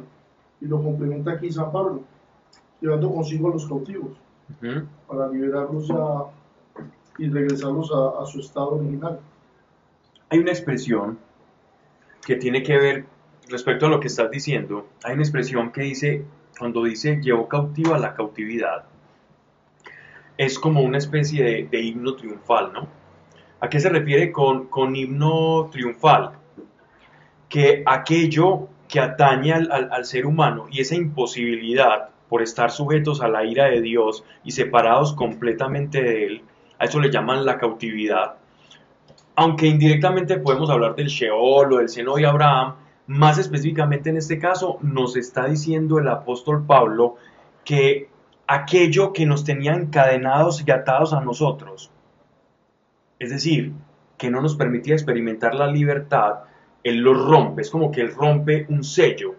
Y lo complementa aquí San Pablo, llevando consigo a los cautivos, para liberarlos y regresarlos a su estado original. Hay una expresión que tiene que ver, respecto a lo que estás diciendo, hay una expresión que dice, cuando dice llevó cautiva la cautividad, es como una especie de himno triunfal, ¿no? ¿A qué se refiere con himno triunfal? Que aquello que atañe al ser humano y esa imposibilidad por estar sujetos a la ira de Dios y separados completamente de Él, a eso le llaman la cautividad. Aunque indirectamente podemos hablar del Sheol o del seno de Abraham, más específicamente en este caso nos está diciendo el apóstol Pablo que aquello que nos tenía encadenados y atados a nosotros, es decir, que no nos permitía experimentar la libertad, Él lo rompe, es como que Él rompe un sello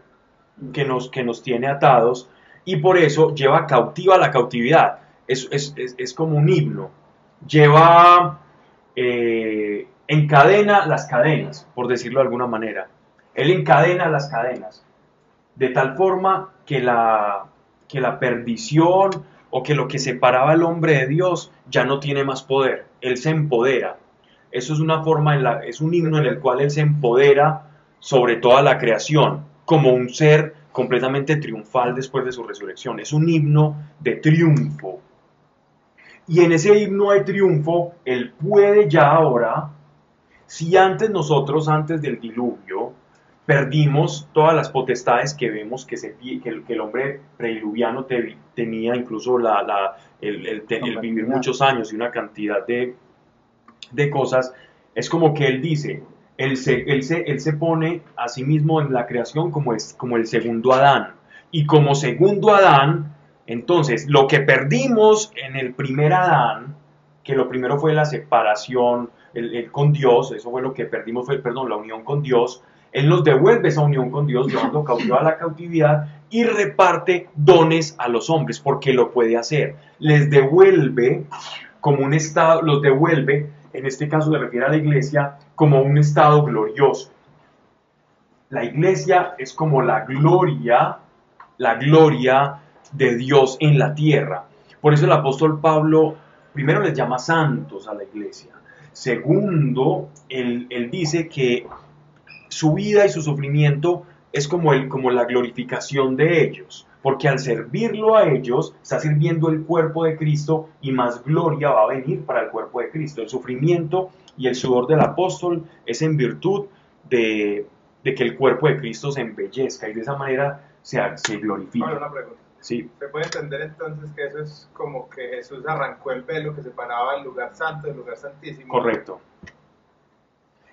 que nos tiene atados y por eso lleva cautiva la cautividad, es como un himno, lleva, encadena las cadenas, por decirlo de alguna manera, Él encadena las cadenas, de tal forma que la perdición o que lo que separaba al hombre de Dios ya no tiene más poder, Él se empodera. Eso es una forma, es un himno en el cual Él se empodera sobre toda la creación, como un ser completamente triunfal después de su resurrección. Es un himno de triunfo. Y en ese himno de triunfo, Él puede ya ahora, si nosotros antes del diluvio, perdimos todas las potestades que vemos que el hombre prediluviano tenía, incluso el vivir muchos años y una cantidad de cosas, es como que Él dice, Él se pone a sí mismo en la creación como el segundo Adán. Y como segundo Adán, entonces, lo que perdimos en el primer Adán, que lo primero fue la separación con Dios, eso fue lo que perdimos, fue, perdón, la unión con Dios. Él nos devuelve esa unión con Dios, llevando cautivo a la cautividad, y reparte dones a los hombres, porque lo puede hacer. Les devuelve como un estado, los devuelve, en este caso se refiere a la iglesia, como un estado glorioso. La iglesia es como la gloria de Dios en la tierra. Por eso el apóstol Pablo primero les llama santos a la iglesia. Segundo, él dice que su vida y su sufrimiento es como la glorificación de ellos, porque al servirlo a ellos está sirviendo el cuerpo de Cristo y más gloria va a venir para el cuerpo de Cristo. El sufrimiento y el sudor del apóstol es en virtud de que el cuerpo de Cristo se embellezca y de esa manera se glorifica. Ahora una pregunta. Sí. ¿Se puede entender entonces que eso es como que Jesús arrancó el velo que separaba el lugar santo del lugar santísimo? Correcto.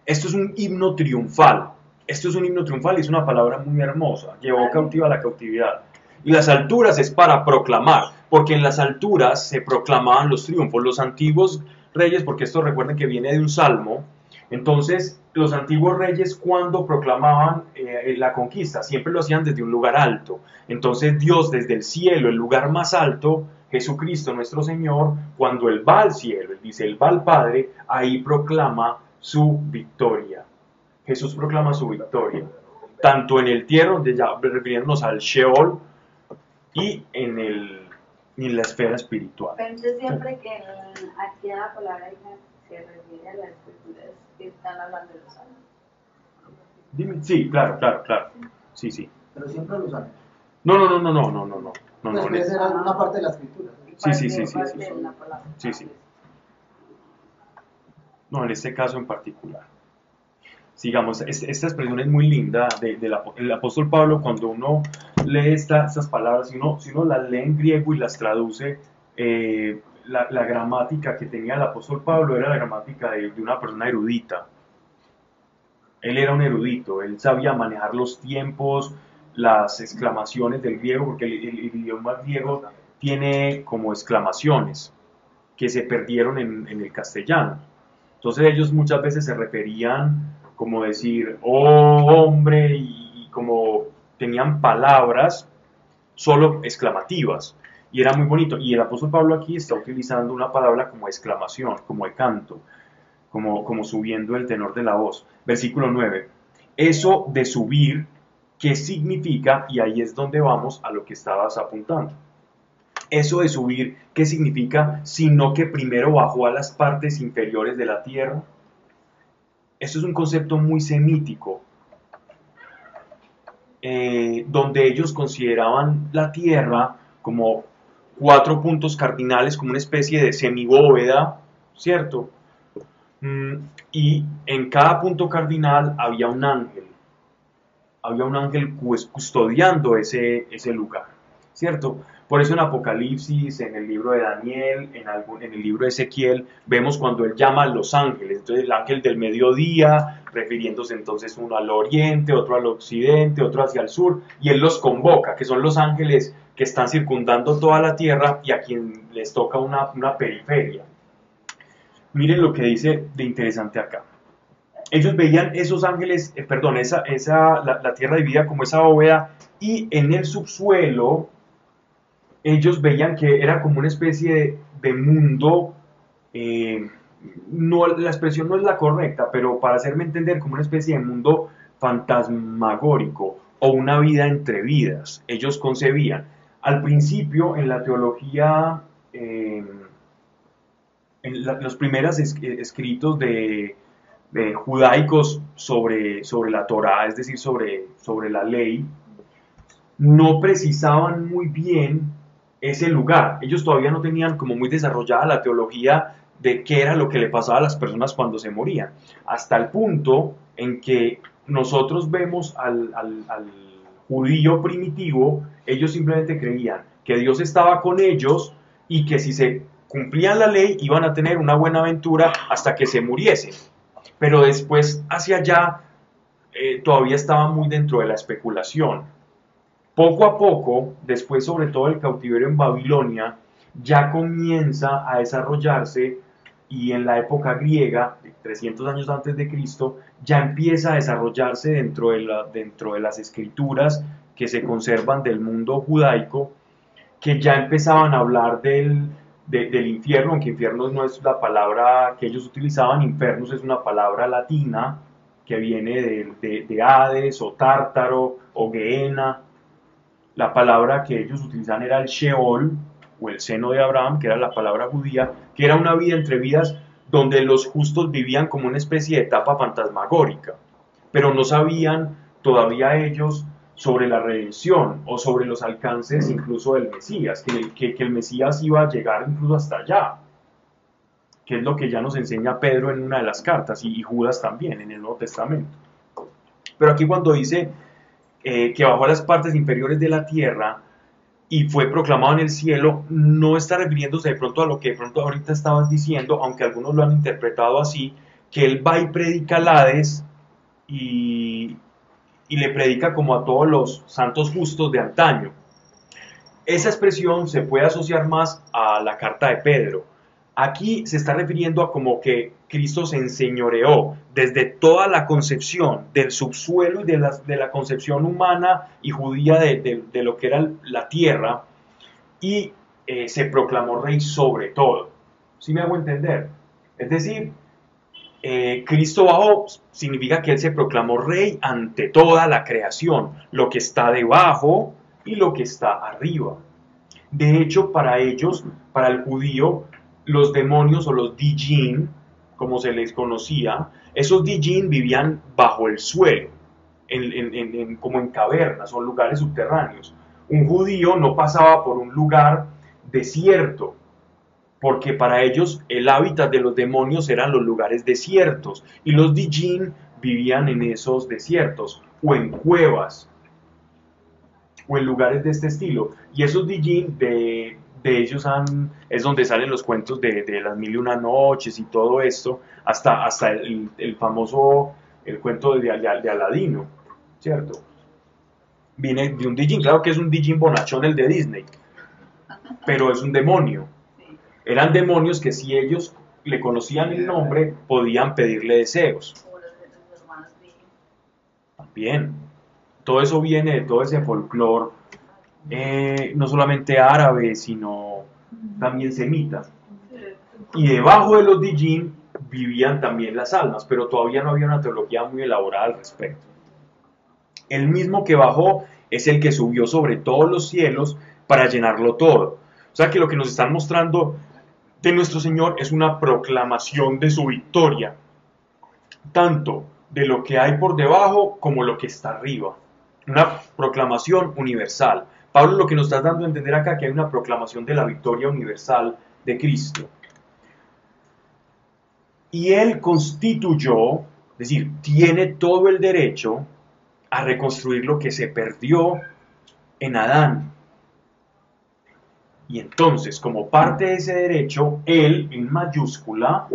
Esto es un himno triunfal. Esto es un himno triunfal y es una palabra muy hermosa. Llevó cautiva la cautividad. Y las alturas es para proclamar, porque en las alturas se proclamaban los triunfos. Los antiguos reyes, porque esto recuerden que viene de un salmo, entonces los antiguos reyes cuando proclamaban la conquista, siempre lo hacían desde un lugar alto. Entonces Dios desde el cielo, el lugar más alto, Jesucristo nuestro Señor, cuando Él va al cielo, Él dice, Él va al Padre, ahí proclama su victoria. Jesús proclama su victoria, tanto en el tierra, donde ya refiriéndonos al Sheol, y en la esfera espiritual. Pensé siempre que aquí en la palabra se refiere a las escrituras que están hablando de los salmos. Dime. Sí, claro. Sí. Pero siempre los ángeles. No. Pues puede ser una parte de la escritura. Sí. No, en este caso en particular. Sigamos, esta expresión es muy linda del apóstol Pablo. Cuando uno lee estas palabras, si uno las lee en griego y las traduce, la gramática que tenía el apóstol Pablo era la gramática de una persona erudita. Él era un erudito, él sabía manejar los tiempos, las exclamaciones del griego, porque el idioma griego tiene como exclamaciones que se perdieron en el castellano. Entonces ellos muchas veces se referían como decir, oh hombre, y como tenían palabras solo exclamativas, y era muy bonito. Y el apóstol Pablo aquí está utilizando una palabra como exclamación, como de canto, como subiendo el tenor de la voz. Versículo 9. Eso de subir, ¿qué significa? Y ahí es donde vamos a lo que estabas apuntando. Eso de subir, ¿qué significa? Sino que primero bajó a las partes inferiores de la tierra. Esto es un concepto muy semítico, donde ellos consideraban la tierra como 4 puntos cardinales, como una especie de semibóveda, ¿cierto? Y en cada punto cardinal había un ángel custodiando ese lugar, ¿cierto? Por eso en Apocalipsis, en el libro de Daniel, en el libro de Ezequiel, vemos cuando él llama a los ángeles. Entonces el ángel del mediodía, refiriéndose entonces uno al oriente, otro al occidente, otro hacia el sur, y él los convoca, que son los ángeles que están circundando toda la tierra y a quien les toca una periferia. Miren lo que dice de interesante acá. Ellos veían esos ángeles, la tierra dividida como esa bóveda, y en el subsuelo ellos veían que era como una especie de mundo, la expresión no es la correcta, pero para hacerme entender, como una especie de mundo fantasmagórico o una vida entre vidas. Ellos concebían. Al principio, en la teología, los primeros escritos de judaicos sobre la Torá, es decir, sobre la ley, no precisaban muy bien ese lugar. Ellos todavía no tenían como muy desarrollada la teología de qué era lo que le pasaba a las personas cuando se morían, hasta el punto en que nosotros vemos al judío primitivo. Ellos simplemente creían que Dios estaba con ellos y que si se cumplían la ley iban a tener una buena aventura hasta que se muriesen, pero después hacia allá todavía estaba muy dentro de la especulación. Poco a poco, después sobre todo el cautiverio en Babilonia, ya comienza a desarrollarse y en la época griega, 300 años antes de Cristo, ya empieza a desarrollarse dentro de las escrituras que se conservan del mundo judaico, que ya empezaban a hablar del infierno, aunque infierno no es la palabra que ellos utilizaban, infernos es una palabra latina que viene de Hades o Tártaro o Gehenna. La palabra que ellos utilizaban era el Sheol o el seno de Abraham, que era la palabra judía, que era una vida entre vidas donde los justos vivían como una especie de etapa fantasmagórica, pero no sabían todavía ellos sobre la redención o sobre los alcances incluso del Mesías, que el Mesías iba a llegar incluso hasta allá, que es lo que ya nos enseña Pedro en una de las cartas y Judas también en el Nuevo Testamento. Pero aquí cuando dice que bajó a las partes inferiores de la tierra y fue proclamado en el cielo, no está refiriéndose de pronto a lo que de pronto ahorita estabas diciendo, aunque algunos lo han interpretado así, que él va y predica al Hades y le predica como a todos los santos justos de antaño. Esa expresión se puede asociar más a la carta de Pedro. Aquí se está refiriendo a como que Cristo se enseñoreó desde toda la concepción del subsuelo y de la concepción humana y judía de lo que era la tierra, y se proclamó rey sobre todo. ¿Sí me hago entender? Es decir, Cristo bajó significa que Él se proclamó rey ante toda la creación, lo que está debajo y lo que está arriba. De hecho, para ellos, para el judío, los demonios o los dijin, como se les conocía, esos dijin vivían bajo el suelo, como en cavernas o en lugares subterráneos. Un judío no pasaba por un lugar desierto, porque para ellos el hábitat de los demonios eran los lugares desiertos, y los dijin vivían en esos desiertos, o en cuevas, o en lugares de este estilo. Y esos dijin de ellos es donde salen los cuentos de las mil y una noches y todo esto, hasta el famoso el cuento de Aladino, ¿cierto? Viene de un dijin, claro que es un dijin bonachón el de Disney, pero es un demonio. Eran demonios que si ellos le conocían el nombre, podían pedirle deseos. También, todo eso viene de todo ese folclore, no solamente árabe, sino también semita. Y debajo de los dijin vivían también las almas, pero todavía no había una teología muy elaborada al respecto. El mismo que bajó es el que subió sobre todos los cielos para llenarlo todo. O sea que lo que nos están mostrando de nuestro Señor es una proclamación de su victoria, tanto de lo que hay por debajo como lo que está arriba. Una proclamación universal. Pablo lo que nos está dando a entender acá que hay una proclamación de la victoria universal de Cristo. Y Él constituyó, es decir, tiene todo el derecho a reconstruir lo que se perdió en Adán. Y entonces, como parte de ese derecho, Él, en mayúscula,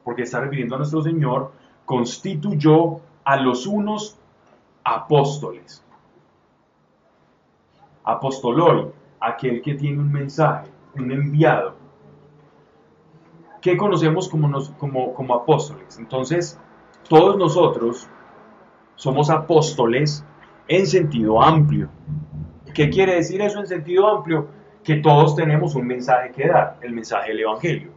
porque está refiriendo a nuestro Señor, constituyó a los unos apóstoles. Apostoloi, aquel que tiene un mensaje, un enviado. ¿Qué conocemos como apóstoles? Entonces, todos nosotros somos apóstoles en sentido amplio. ¿Qué quiere decir eso en sentido amplio? Que todos tenemos un mensaje que dar, el mensaje del Evangelio.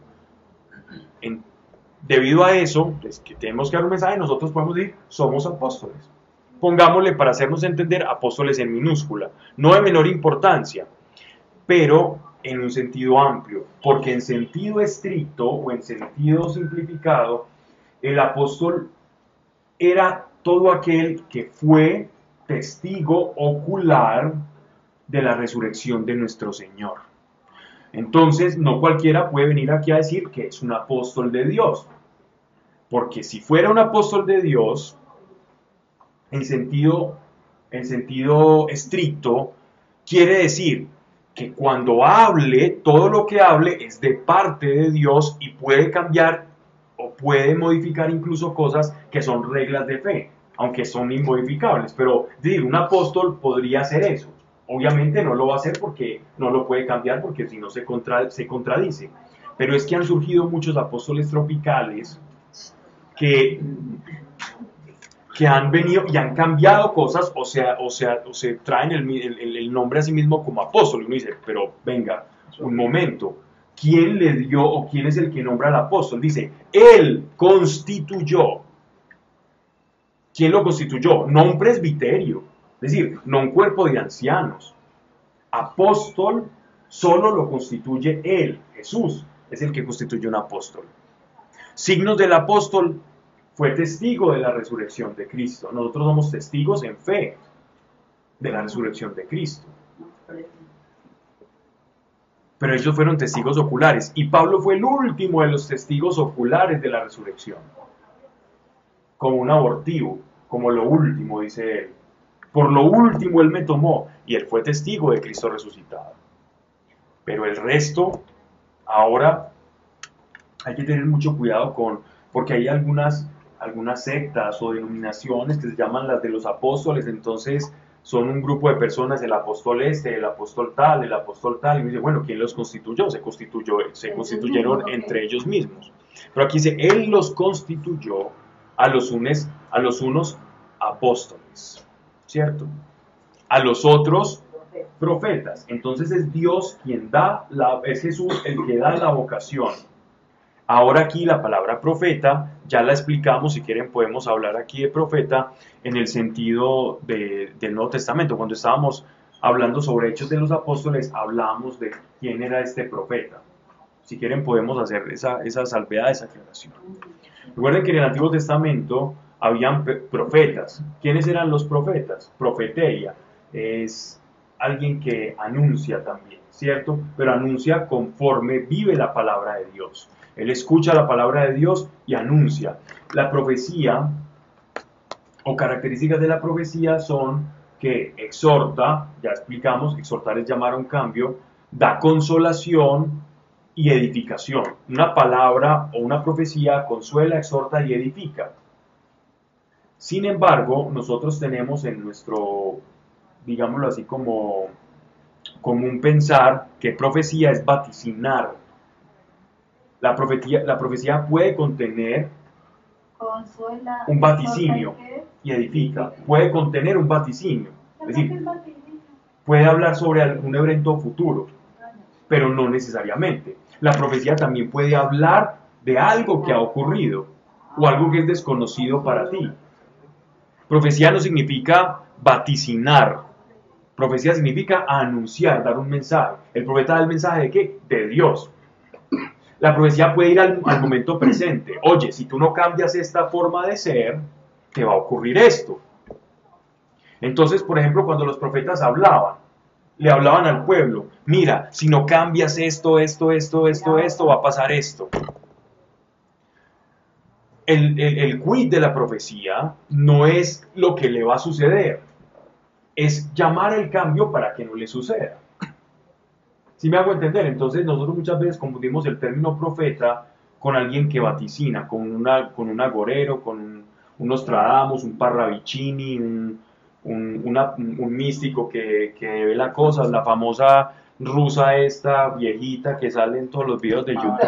Debido a eso, pues, que tenemos que dar un mensaje, nosotros podemos decir, somos apóstoles. Pongámosle, para hacernos entender, apóstoles en minúscula, no de menor importancia, pero en un sentido amplio, porque en sentido estricto o en sentido simplificado, el apóstol era todo aquel que fue testigo ocular de la resurrección de nuestro Señor. Entonces, no cualquiera puede venir aquí a decir que es un apóstol de Dios, porque si fuera un apóstol de Dios, en sentido estricto, quiere decir que cuando hable, todo lo que hable es de parte de Dios y puede cambiar o puede modificar incluso cosas que son reglas de fe, aunque son inmodificables. Pero decir, un apóstol podría hacer eso. Obviamente no lo va a hacer porque no lo puede cambiar, porque si no se contradice. Pero es que han surgido muchos apóstoles tropicales que han venido y han cambiado cosas, o se traen el nombre a sí mismo como apóstol. Y uno dice, pero venga, un momento, ¿quién le dio o quién es el que nombra al apóstol? Dice, él constituyó. ¿Quién lo constituyó? No un presbiterio, es decir, no un cuerpo de ancianos. Apóstol solo lo constituye él, Jesús, es el que constituye un apóstol. Signos del apóstol: fue testigo de la resurrección de Cristo. Nosotros somos testigos en fe de la resurrección de Cristo. Pero ellos fueron testigos oculares. Y Pablo fue el último de los testigos oculares de la resurrección. Como un abortivo, como lo último, dice él. Por lo último él me tomó. Y él fue testigo de Cristo resucitado. Pero el resto, ahora hay que tener mucho cuidado porque hay algunas sectas o denominaciones que se llaman las de los apóstoles. Entonces son un grupo de personas, el apóstol el apóstol tal, y uno dice, bueno, ¿quién los constituyó? Se constituyeron entre ellos mismos. Pero aquí dice, él los constituyó a los unos apóstoles, ¿cierto? A los otros profetas. Entonces es Dios quien es Jesús el que da la vocación. Ahora aquí la palabra profeta, ya la explicamos, si quieren podemos hablar aquí de profeta en el sentido del Nuevo Testamento. Cuando estábamos hablando sobre Hechos de los Apóstoles, hablamos de quién era este profeta. Si quieren podemos hacer esa salvedad, esa aclaración. Recuerden que en el Antiguo Testamento habían profetas. ¿Quiénes eran los profetas? Profeteia es alguien que anuncia también, ¿cierto? Pero anuncia conforme vive la palabra de Dios. Él escucha la palabra de Dios y anuncia. La profecía, o características de la profecía, son que exhorta, ya explicamos, exhortar es llamar a un cambio, da consolación y edificación. Una palabra o una profecía consuela, exhorta y edifica. Sin embargo, nosotros tenemos en nuestro, digámoslo así, como un pensar que profecía es vaticinar. La profecía puede contener un vaticinio y edifica. Puede contener un vaticinio. Es decir, puede hablar sobre algún evento futuro, pero no necesariamente. La profecía también puede hablar de algo que ha ocurrido o algo que es desconocido para ti. Profecía no significa vaticinar. Profecía significa anunciar, dar un mensaje. ¿El profeta da el mensaje de qué? De Dios. La profecía puede ir al momento presente. Oye, si tú no cambias esta forma de ser, te va a ocurrir esto. Entonces, por ejemplo, cuando los profetas le hablaban al pueblo, mira, si no cambias esto, va a pasar esto. El quid de la profecía no es lo que le va a suceder, es llamar el cambio para que no le suceda. ¿Sí me hago entender? Entonces nosotros muchas veces confundimos el término profeta con alguien que vaticina, con un agorero, con un Nostradamus, un Parravicini, un místico que ve las cosas, la famosa rusa esta viejita que sale en todos los videos de YouTube,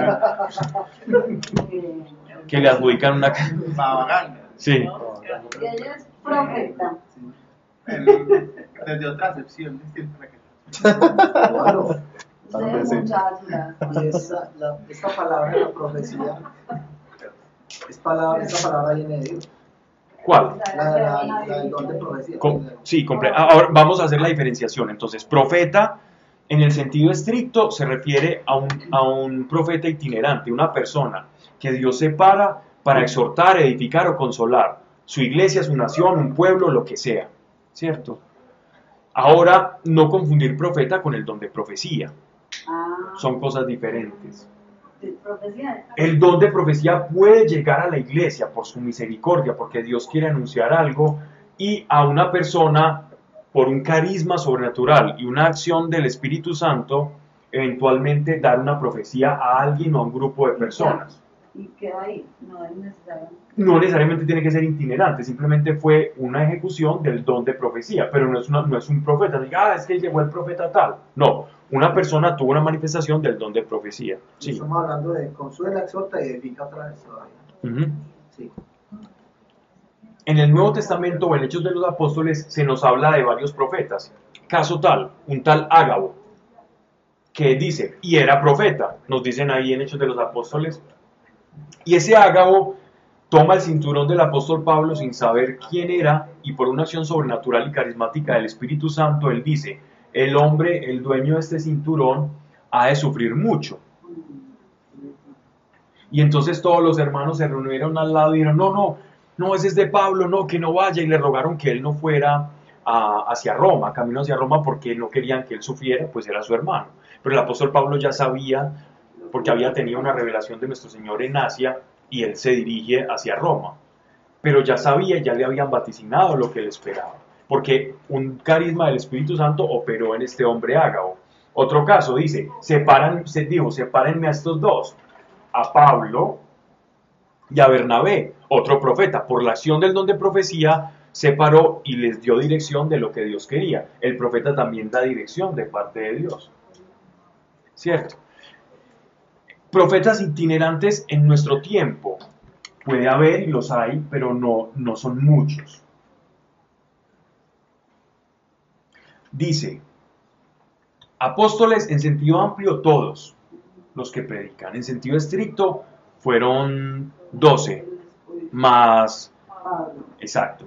que le adjudican una... Sí. Y ella es profeta. Desde otra acepción distinta. Claro. Sí, muchachos. Y esta palabra, la profecía, esta palabra viene de Dios. ¿Cuál? La del don de profecía. Sí, ahora vamos a hacer la diferenciación. Entonces, profeta, en el sentido estricto, se refiere a un profeta itinerante, una persona que Dios separa para exhortar, edificar o consolar su iglesia, su nación, un pueblo, lo que sea, ¿cierto? Ahora, no confundir profeta con el don de profecía. Son cosas diferentes. El don de profecía puede llegar a la iglesia por su misericordia, porque Dios quiere anunciar algo, y a una persona por un carisma sobrenatural y una acción del Espíritu Santo, eventualmente dar una profecía a alguien o a un grupo de personas. ¿Y qué ahí? No es necesario. No necesariamente tiene que ser itinerante, simplemente fue una ejecución del don de profecía, pero no es un profeta. No diga, es que llegó el profeta tal. No, una persona tuvo una manifestación del don de profecía. Sí. Estamos hablando de consuela, exhorta y edifica otra vez todavía. Ujú. Sí. En el Nuevo Testamento o en Hechos de los Apóstoles se nos habla de varios profetas. Caso tal, un tal Ágabo, que dice, y era profeta, nos dicen ahí en Hechos de los Apóstoles. Y ese Ágabo toma el cinturón del apóstol Pablo sin saber quién era, y por una acción sobrenatural y carismática del Espíritu Santo, él dice, el hombre, el dueño de este cinturón, ha de sufrir mucho. Y entonces todos los hermanos se reunieron al lado y dijeron, no, ese es de Pablo, no, que no vaya, y le rogaron que él no fuera hacia Roma, camino hacia Roma, porque no querían que él sufriera, pues era su hermano. Pero el apóstol Pablo ya sabía, porque había tenido una revelación de nuestro Señor en Asia, y él se dirige hacia Roma. Pero ya sabía, ya le habían vaticinado lo que le esperaba, porque un carisma del Espíritu Santo operó en este hombre Ágabo. Otro caso dice, sepárenme a estos dos, a Pablo y a Bernabé, otro profeta. Por la acción del don de profecía, separó y les dio dirección de lo que Dios quería. El profeta también da dirección de parte de Dios. ¿Cierto? Profetas itinerantes en nuestro tiempo. Puede haber y los hay, pero no son muchos. Dice, apóstoles en sentido amplio todos los que predican. En sentido estricto fueron 12, más... Exacto.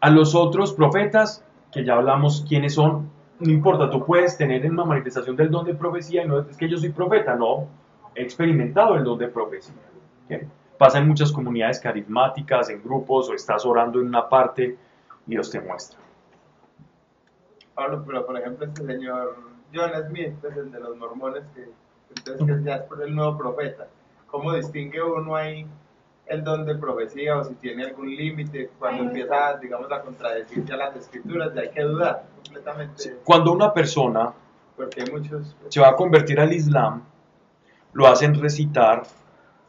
A los otros profetas, que ya hablamos quiénes son, no importa, tú puedes tener una manifestación del don de profecía y no es que yo soy profeta, no, he experimentado el don de profecía. ¿Okay? Pasa en muchas comunidades carismáticas, en grupos, o estás orando en una parte y Dios te muestra. Pablo, pero por ejemplo este señor John Smith, pues el de los mormones, entonces ya es por el nuevo profeta. ¿Cómo distingue uno ahí el don de profecía o si tiene algún límite cuando empieza, digamos, a contradecir ya las escrituras? Ya hay que dudar completamente. Cuando una persona Porque hay muchos... se va a convertir al Islam, lo hacen recitar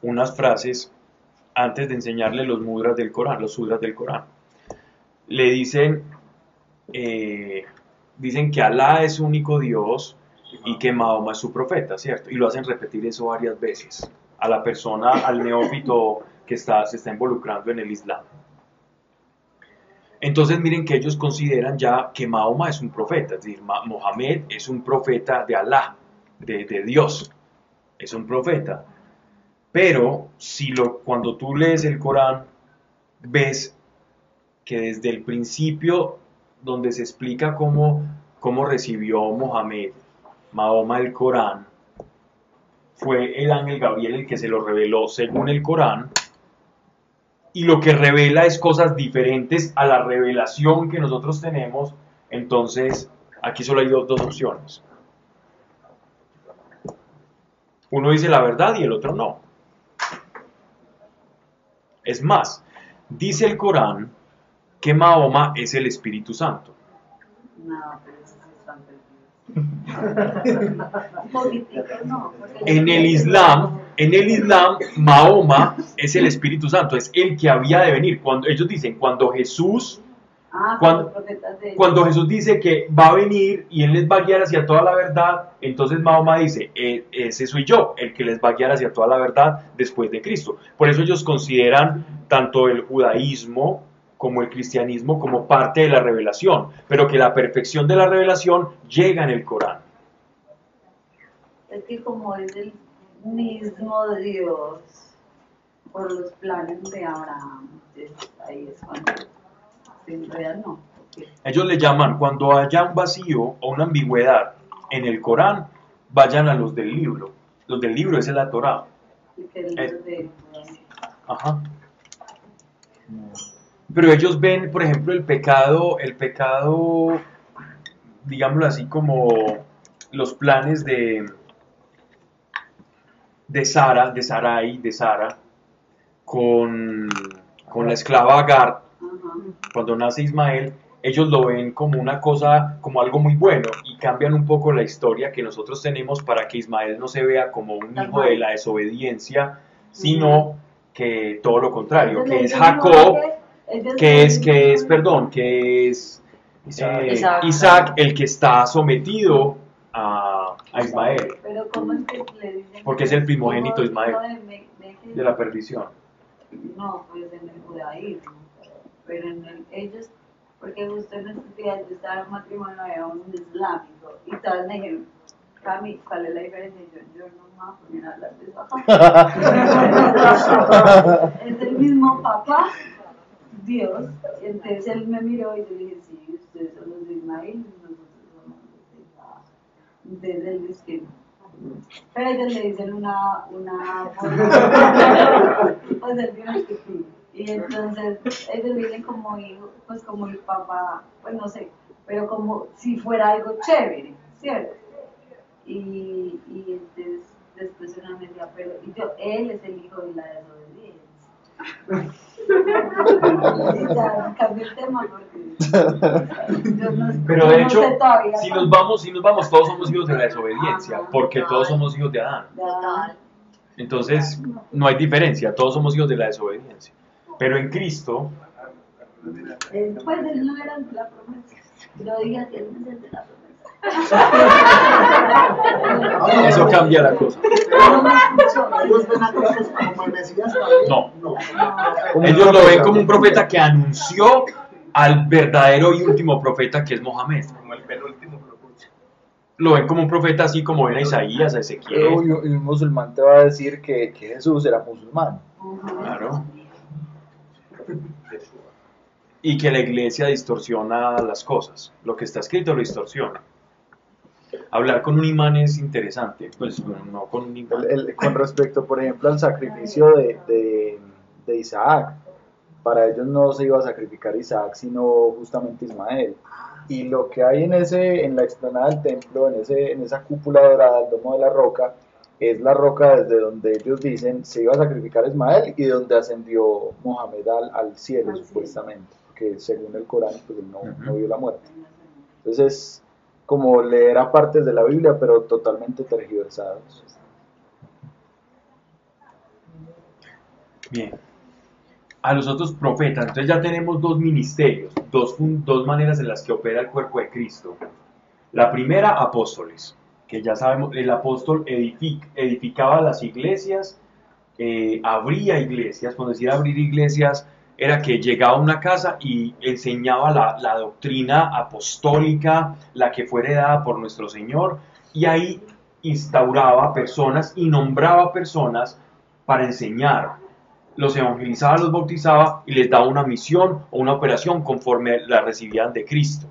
unas frases antes de enseñarle los mudras del Corán, los sudras del Corán. Le dicen que Alá es único Dios y que Mahoma es su profeta, ¿cierto? Y lo hacen repetir eso varias veces a la persona, al neófito que se está involucrando en el Islam. Entonces miren que ellos consideran ya que Mahoma es un profeta, es decir, Mohamed es un profeta de Alá, de Dios, es un profeta. Pero cuando tú lees el Corán, ves que desde el principio, donde se explica cómo recibió Mahoma el Corán, fue el ángel Gabriel el que se lo reveló según el Corán, y lo que revela es cosas diferentes a la revelación que nosotros tenemos. Entonces aquí solo hay dos opciones. Uno dice la verdad y el otro no. Es más, dice el Corán que Mahoma es el Espíritu Santo. No, pero eso sí están perdidos. Un poquitico, no. En el Islam, Mahoma es el Espíritu Santo, es el que había de venir. Cuando ellos dicen, cuando Jesús dice que va a venir y Él les va a guiar hacia toda la verdad, entonces Mahoma dice, ese soy yo, el que les va a guiar hacia toda la verdad después de Cristo. Por eso ellos consideran tanto el judaísmo como el cristianismo como parte de la revelación, pero que la perfección de la revelación llega en el Corán. Es que como es el mismo Dios por los planes de Abraham, entonces ahí es cuando en realidad no. Okay. Ellos le llaman, cuando haya un vacío o una ambigüedad en el Corán, vayan a los del libro. Los del libro es la Torá. Ajá. Pero ellos ven, por ejemplo, el pecado, digámoslo así, como los planes de Sara, de Sara, con la esclava Agar, cuando nace Ismael, ellos lo ven como una cosa, como algo muy bueno, y cambian un poco la historia que nosotros tenemos para que Ismael no se vea como un hijo de la desobediencia, sino que todo lo contrario, Entonces, que es ellos no, Jacob, ellos que es Isaac. Isaac el que está sometido a Ismael, Pero ¿cómo es que le dicen? porque es el primogénito Ismael de de la perdición. No, pues en el judaísmo, pero ellos, porque usted me estudia, yo estaba en un matrimonio de un islámico, y todas me dijeron, Cami, ¿cuál es la diferencia? Yo no me voy a poner a hablar de eso. Es el mismo papá, Dios, y entonces él me miró y yo le dije, sí, ustedes son los de Ismael, y nosotros somos los de Isaac. Entonces él dice que no. Pero ellos le dicen una pues él tiene que sí. Y entonces ellos le dicen como hijo, pues como el papá, pues no sé, pero como si fuera algo chévere, ¿cierto? Y entonces después una me decía, pero y yo, él es el hijo de la desobediencia. Y ya cambié el tema porque yo no, Pero yo de no hecho, sé todavía si cuánto. nos vamos, todos somos hijos de la desobediencia, Ajá. porque todos somos hijos de Adán. Ya. Entonces, no hay diferencia, todos somos hijos de la desobediencia. Pero en Cristo, Pues él no era de la promesa. Yo dije que él no es el de la promesa. eso cambia la cosa. No me escuchó. Ellos ven a Cristo como el Mesías también. No. Ellos lo ven como un profeta que anunció al verdadero y último profeta que es Mohammed. Como el penúltimo propucho. Lo ven como un profeta así como ven a Isaías, a Ezequiel. Y un musulmán te va a decir que Jesús era musulmán. Claro. Y que la iglesia distorsiona las cosas. Lo que está escrito lo distorsiona. Hablar con un imán es interesante, pues no con un imán. Con respecto, por ejemplo, al sacrificio de Isaac, para ellos no se iba a sacrificar Isaac, sino justamente Ismael. Y lo que hay en la explanada del templo, en esa cúpula dorada, el domo de la roca, es la roca desde donde ellos dicen se iba a sacrificar Ismael y donde ascendió Mohammed al cielo, supuestamente, porque según el Corán, pues él no vio la muerte. Entonces, como leer a partes de la Biblia, pero totalmente tergiversados. Bien. A los otros profetas, entonces ya tenemos dos ministerios, dos maneras en las que opera el cuerpo de Cristo. La primera, apóstoles, que ya sabemos, el apóstol edificaba las iglesias, abría iglesias. Cuando decía abrir iglesias, era que llegaba a una casa y enseñaba la doctrina apostólica, la que fue heredada por nuestro Señor, y ahí instauraba personas y nombraba personas para enseñar. Los evangelizaba, los bautizaba y les daba una misión o una operación conforme la recibían de Cristo.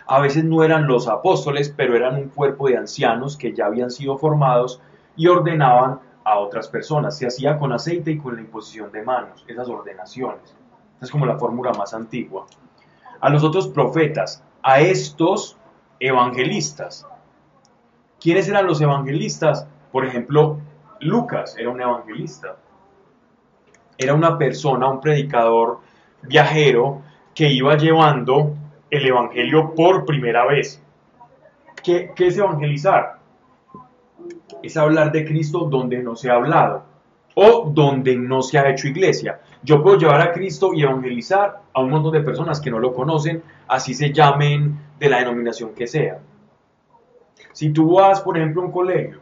A veces no eran los apóstoles, pero eran un cuerpo de ancianos que ya habían sido formados y ordenaban a otras personas. Se hacía con aceite y con la imposición de manos, esas ordenaciones. Esa es como la fórmula más antigua. A los otros profetas, a estos evangelistas. ¿Quiénes eran los evangelistas? Por ejemplo, Lucas era un evangelista. Era una persona, un predicador viajero que iba llevando el evangelio por primera vez. ¿Qué es evangelizar? Es hablar de Cristo donde no se ha hablado o donde no se ha hecho iglesia. Yo puedo llevar a Cristo y evangelizar a un montón de personas que no lo conocen, así se llamen de la denominación que sea. Si tú vas, por ejemplo, a un colegio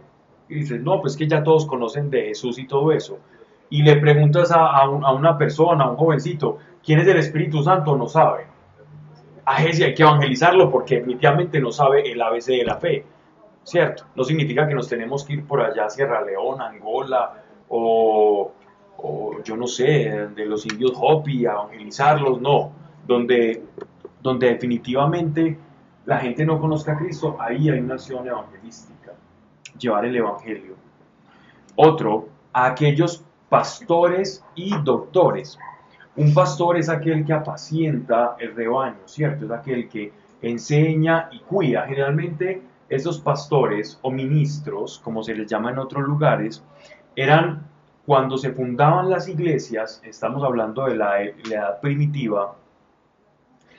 y dices, no, pues que ya todos conocen de Jesús y todo eso, y le preguntas a una persona, a un jovencito, ¿quién es el Espíritu Santo? No sabe. A ese hay que evangelizarlo porque definitivamente no sabe el ABC de la fe, ¿cierto? No significa que nos tenemos que ir por allá a Sierra Leona, Angola o yo no sé, de los indios Hopi a evangelizarlos, no. Donde definitivamente la gente no conozca a Cristo, ahí hay una acción evangelística, llevar el evangelio. Otro, a aquellos pastores y doctores. Un pastor es aquel que apacienta el rebaño, ¿cierto? Es aquel que enseña y cuida. Generalmente esos pastores o ministros, como se les llama en otros lugares, eran cuando se fundaban las iglesias, estamos hablando de la edad primitiva,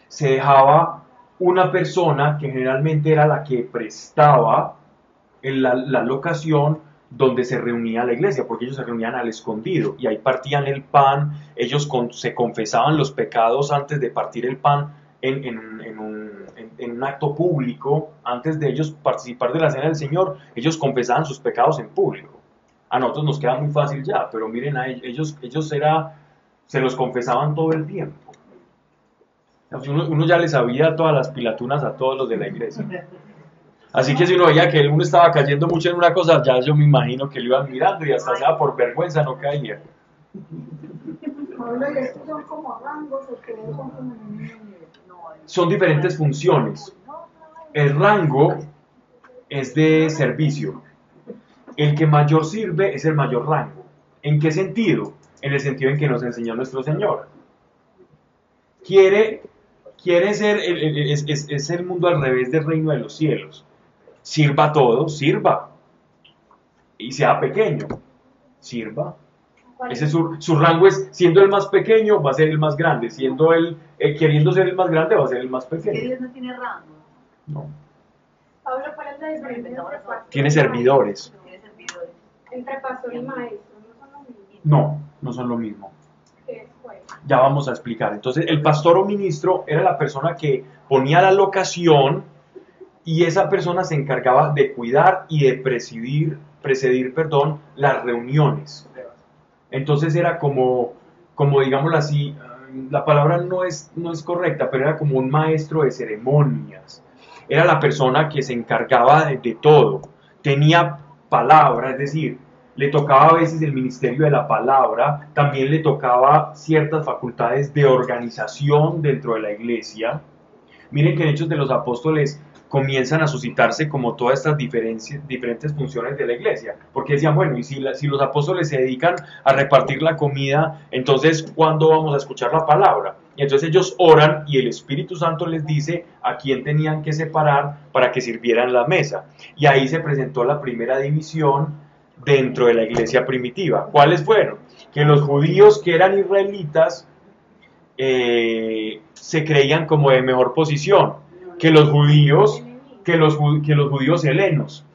se dejaba una persona que generalmente era la que prestaba la locación donde se reunía la iglesia, porque ellos se reunían al escondido y ahí partían el pan, ellos se confesaban los pecados antes de partir el pan en un acto público, antes de ellos participar de la cena del Señor, ellos confesaban sus pecados en público. A nosotros nos queda muy fácil ya, pero miren, a ellos se los confesaban todo el tiempo. Uno ya le sabía todas las pilatunas a todos los de la iglesia. Así que si uno veía que uno estaba cayendo mucho en una cosa, ya yo me imagino que lo iban mirando y hasta sea por vergüenza no caía. Pablo, ¿y estos son como rangos o qué son como Son diferentes funciones. El rango es de servicio. El que mayor sirve es el mayor rango. ¿En qué sentido? En el sentido en que nos enseñó nuestro Señor. Quiere ser, es el mundo al revés del reino de los cielos. Sirva a todos, sirva. Y sea pequeño, sirva. Ese es su rango, es siendo el más pequeño va a ser el más grande, siendo queriendo ser el más grande va a ser el más Que pequeño. Dios no tiene rango. No. Pablo, ¿cuál es la diferencia entre pastor Tiene y servidores. Tiene servidores. maestro? Entre pastor y maestro, ¿no son lo mismo? No son lo mismo. ¿Qué es, pues? Ya vamos a explicar. Entonces, el pastor o ministro era la persona que ponía la locación y esa persona se encargaba de cuidar y de presidir las reuniones. Entonces era como digámoslo así, la palabra no es correcta, pero era como un maestro de ceremonias. Era la persona que se encargaba de todo. Tenía palabra, es decir, le tocaba a veces el ministerio de la palabra, también le tocaba ciertas facultades de organización dentro de la iglesia. Miren que en Hechos de los Apóstoles comienzan a suscitarse como todas estas diferentes funciones de la iglesia, porque decían, bueno, y si los apóstoles se dedican a repartir la comida, entonces, ¿cuándo vamos a escuchar la palabra? Y entonces ellos oran y el Espíritu Santo les dice a quién tenían que separar para que sirvieran la mesa. Y ahí se presentó la primera división dentro de la iglesia primitiva. ¿Cuáles fueron? Que los judíos que eran israelitas se creían como de mejor posición que los judíos helenos.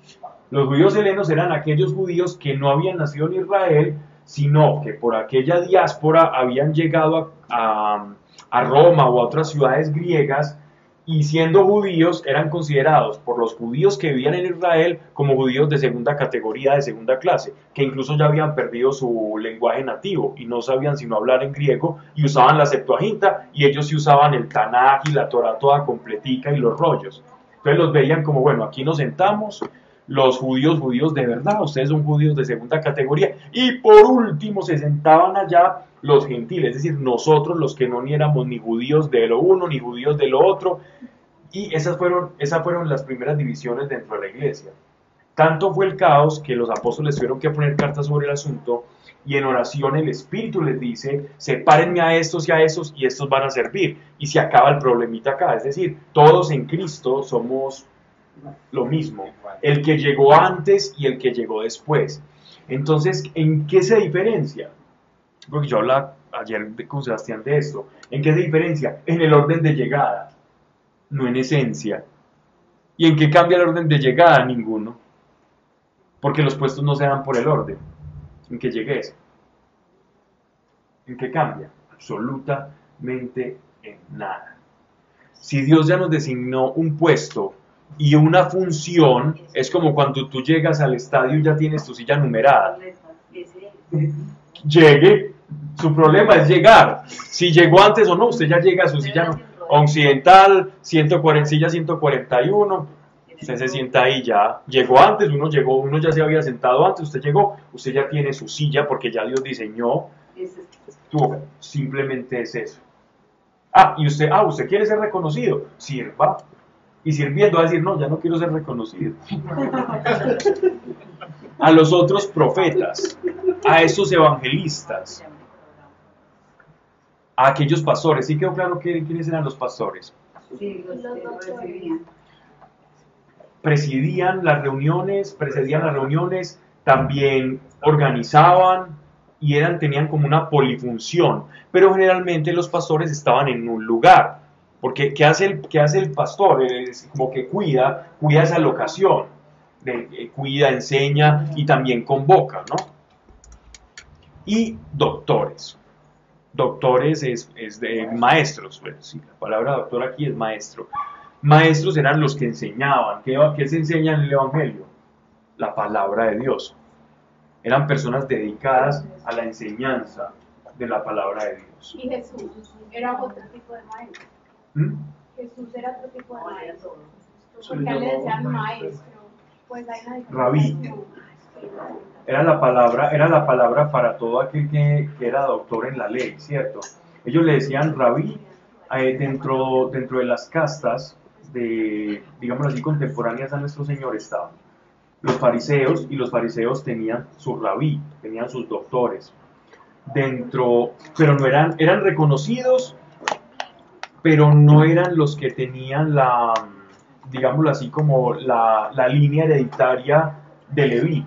Los judíos helenos eran aquellos judíos que no habían nacido en Israel, sino que por aquella diáspora habían llegado a Roma o a otras ciudades griegas, y siendo judíos eran considerados por los judíos que vivían en Israel como judíos de segunda categoría, de segunda clase, que incluso ya habían perdido su lenguaje nativo y no sabían sino hablar en griego y usaban la Septuaginta, y ellos sí usaban el Tanaj y la Torah toda completica y los rollos. Entonces los veían como, bueno, aquí nos sentamos, los judíos de verdad, ustedes son judíos de segunda categoría, y por último se sentaban allá los gentiles, es decir, nosotros los que no éramos ni judíos de lo uno ni judíos de lo otro, y esas fueron las primeras divisiones dentro de la iglesia. Tanto fue el caos que los apóstoles tuvieron que poner cartas sobre el asunto, y en oración el Espíritu les dice, sepárenme a estos y estos van a servir, y se acaba el problemita acá, es decir, todos en Cristo somos lo mismo, el que llegó antes y el que llegó después. Entonces, ¿en qué se diferencia? Porque yo hablaba ayer con Sebastián de esto. ¿En qué se diferencia? En el orden de llegada, no en esencia. ¿Y en qué cambia el orden de llegada? Ninguno. Porque los puestos no se dan por el orden en que llegues. ¿En qué cambia? Absolutamente en nada. Si Dios ya nos designó un puesto y una función, es como cuando tú llegas al estadio y ya tienes tu silla numerada. Llegue, su problema es llegar. Si llegó antes o no, usted ya llega a su silla occidental, 140, silla 141, usted se sienta ahí ya. Llegó antes, uno ya se había sentado antes, usted llegó, usted ya tiene su silla porque ya Dios diseñó. Simplemente es eso. Y usted quiere ser reconocido, sirva. Y sirviendo va a decir, no, ya no quiero ser reconocido. A los otros profetas, a esos evangelistas, a aquellos pastores. ¿Sí quedó claro quiénes eran los pastores? Sí, los que recibían. Precedían las reuniones, también organizaban y tenían como una polifunción. Pero generalmente los pastores estaban en un lugar. Porque ¿qué hace el pastor? Es como que cuida esa locación. cuida, enseña y también convoca, ¿no? Y doctores. Doctores es de maestros, pues, sí, la palabra doctor aquí es maestro. Maestros eran los que enseñaban. ¿Qué se enseña en el Evangelio? La palabra de Dios. Eran personas dedicadas a la enseñanza de la palabra de Dios. Y Jesús era otro tipo de maestro. ¿Mm? Jesús era otro tipo de maestro. Se Porque le a él le llamaba decían maestro. maestro. Pues hay una diferencia. Rabí. Era la palabra para todo aquel que era doctor en la ley, ¿cierto? Ellos le decían rabí dentro de las castas digamos así, contemporáneas a nuestro Señor estaban los fariseos, y los fariseos tenían su rabí, tenían sus doctores pero no eran reconocidos, pero no eran los que tenían digámoslo así, como la línea hereditaria de Leví,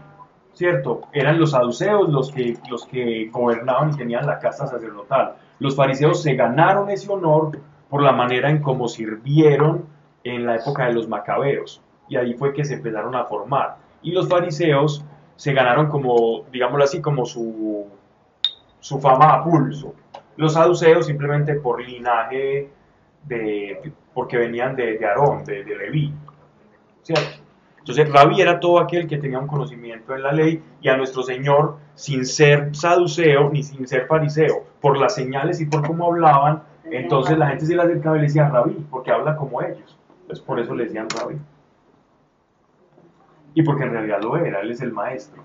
¿cierto? Eran los saduceos los que gobernaban y tenían la casta sacerdotal. Los fariseos se ganaron ese honor por la manera en cómo sirvieron en la época de los macabeos, y ahí fue que se empezaron a formar. Y los fariseos se ganaron como, digámoslo así, como su fama a pulso. Los saduceos simplemente por linaje, porque venían de Aarón, de Leví, ¿cierto? Entonces rabí era todo aquel que tenía un conocimiento en la ley, y a nuestro Señor, sin ser saduceo ni sin ser fariseo, por las señales y por cómo hablaban, entonces la gente se le acercaba y le decía rabí, porque habla como ellos. Entonces por eso le decían rabí. Y porque en realidad lo era, él es el maestro.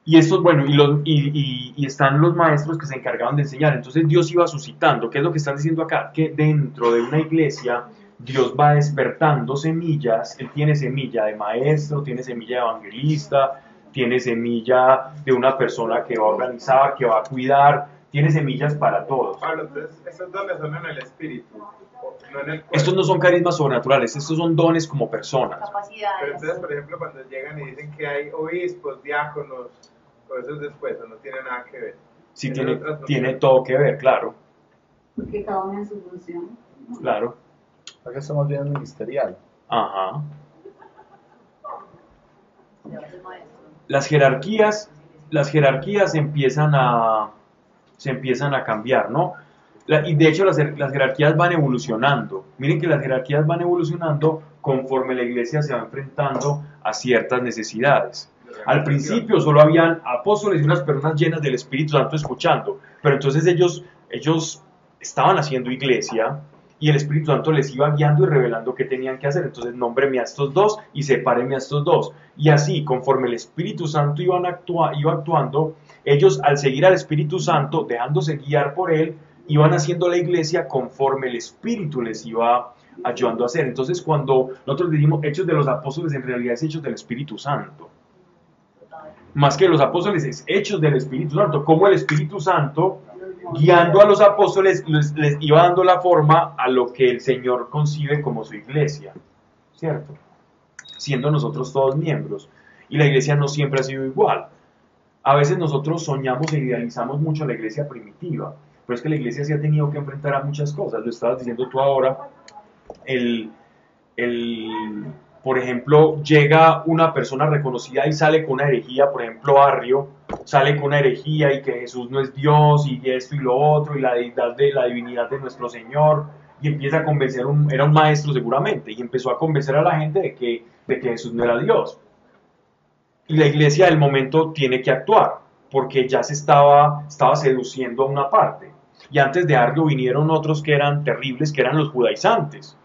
Y estos, bueno, y están los maestros que se encargaban de enseñar. Entonces Dios iba suscitando. ¿Qué es lo que están diciendo acá? Que dentro de una iglesia Dios va despertando semillas. Él tiene semilla de maestro, tiene semilla de evangelista, tiene semilla de una persona que va a organizar, que va a cuidar, tiene semillas para todos. Pablo, entonces, esos dones son en el espíritu, no en el cuerpo. Estos no son carismas sobrenaturales, estos son dones como personas. Pero Capacidades. entonces, por ejemplo, cuando llegan y dicen que hay obispos, diáconos, por eso es después, o no tiene nada que ver. Sí, Tiene tiene, otras tiene funciones. todo que ver, claro, Porque cada uno en su función. claro. Acá estamos viendo ministerial. Ajá. Ya va a ser maestro. Las jerarquías se empiezan a cambiar, ¿no? Y de hecho las jerarquías van evolucionando. Miren que las jerarquías van evolucionando conforme la iglesia se va enfrentando a ciertas necesidades. Al principio solo habían apóstoles y unas personas llenas del Espíritu Santo escuchando, pero entonces ellos estaban haciendo iglesia y el Espíritu Santo les iba guiando y revelando qué tenían que hacer. Entonces, nómbreme a estos dos y sepáreme a estos dos. Y así, conforme el Espíritu Santo iba actuando, ellos, al seguir al Espíritu Santo, dejándose guiar por él, iban haciendo la iglesia conforme el Espíritu les iba ayudando a hacer. Entonces, cuando nosotros decimos Hechos de los Apóstoles, en realidad es Hechos del Espíritu Santo. Más que los apóstoles, es Hechos del Espíritu Santo. Como el Espíritu Santo, guiando a los apóstoles, les iba dando la forma a lo que el Señor concibe como su iglesia, ¿cierto? Siendo nosotros todos miembros. Y la iglesia no siempre ha sido igual. A veces nosotros soñamos e idealizamos mucho la iglesia primitiva, pero es que la iglesia se ha tenido que enfrentar a muchas cosas. Lo estabas diciendo tú ahora. Por ejemplo, llega una persona reconocida y sale con una herejía, por ejemplo, Arrio, sale con una herejía y que Jesús no es Dios y esto y lo otro y la divinidad de nuestro Señor, y empieza a convencer, era un maestro seguramente, y empezó a convencer a la gente de que Jesús no era Dios. Y la iglesia del momento tiene que actuar, porque ya se estaba seduciendo a una parte. Y antes de Arrio vinieron otros que eran terribles, que eran los judaizantes.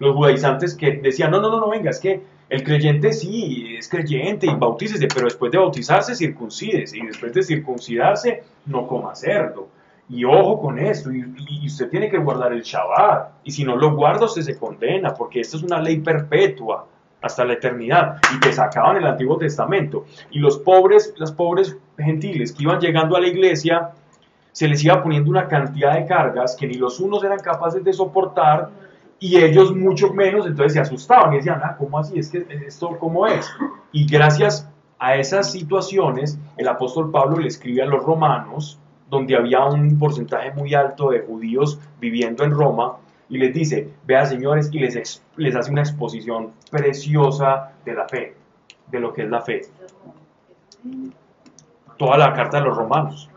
Los judaizantes que decían, no, venga, es que el creyente sí, es creyente y bautícese, pero después de bautizarse, circuncídese, y después de circuncidarse, no coma cerdo. Y ojo con esto, y usted tiene que guardar el Shabbat, y si no lo guarda, usted se condena, porque esta es una ley perpetua hasta la eternidad, y que sacaban el Antiguo Testamento. Y las pobres gentiles que iban llegando a la iglesia, se les iba poniendo una cantidad de cargas que ni los unos eran capaces de soportar, y ellos mucho menos. Entonces se asustaban y decían, ¿cómo así? ¿Es que esto cómo es? Y gracias a esas situaciones, el apóstol Pablo le escribe a los romanos, donde había un porcentaje muy alto de judíos viviendo en Roma, y les dice, vea señores, y les hace una exposición preciosa de la fe, de lo que es la fe. Toda la carta de los romanos.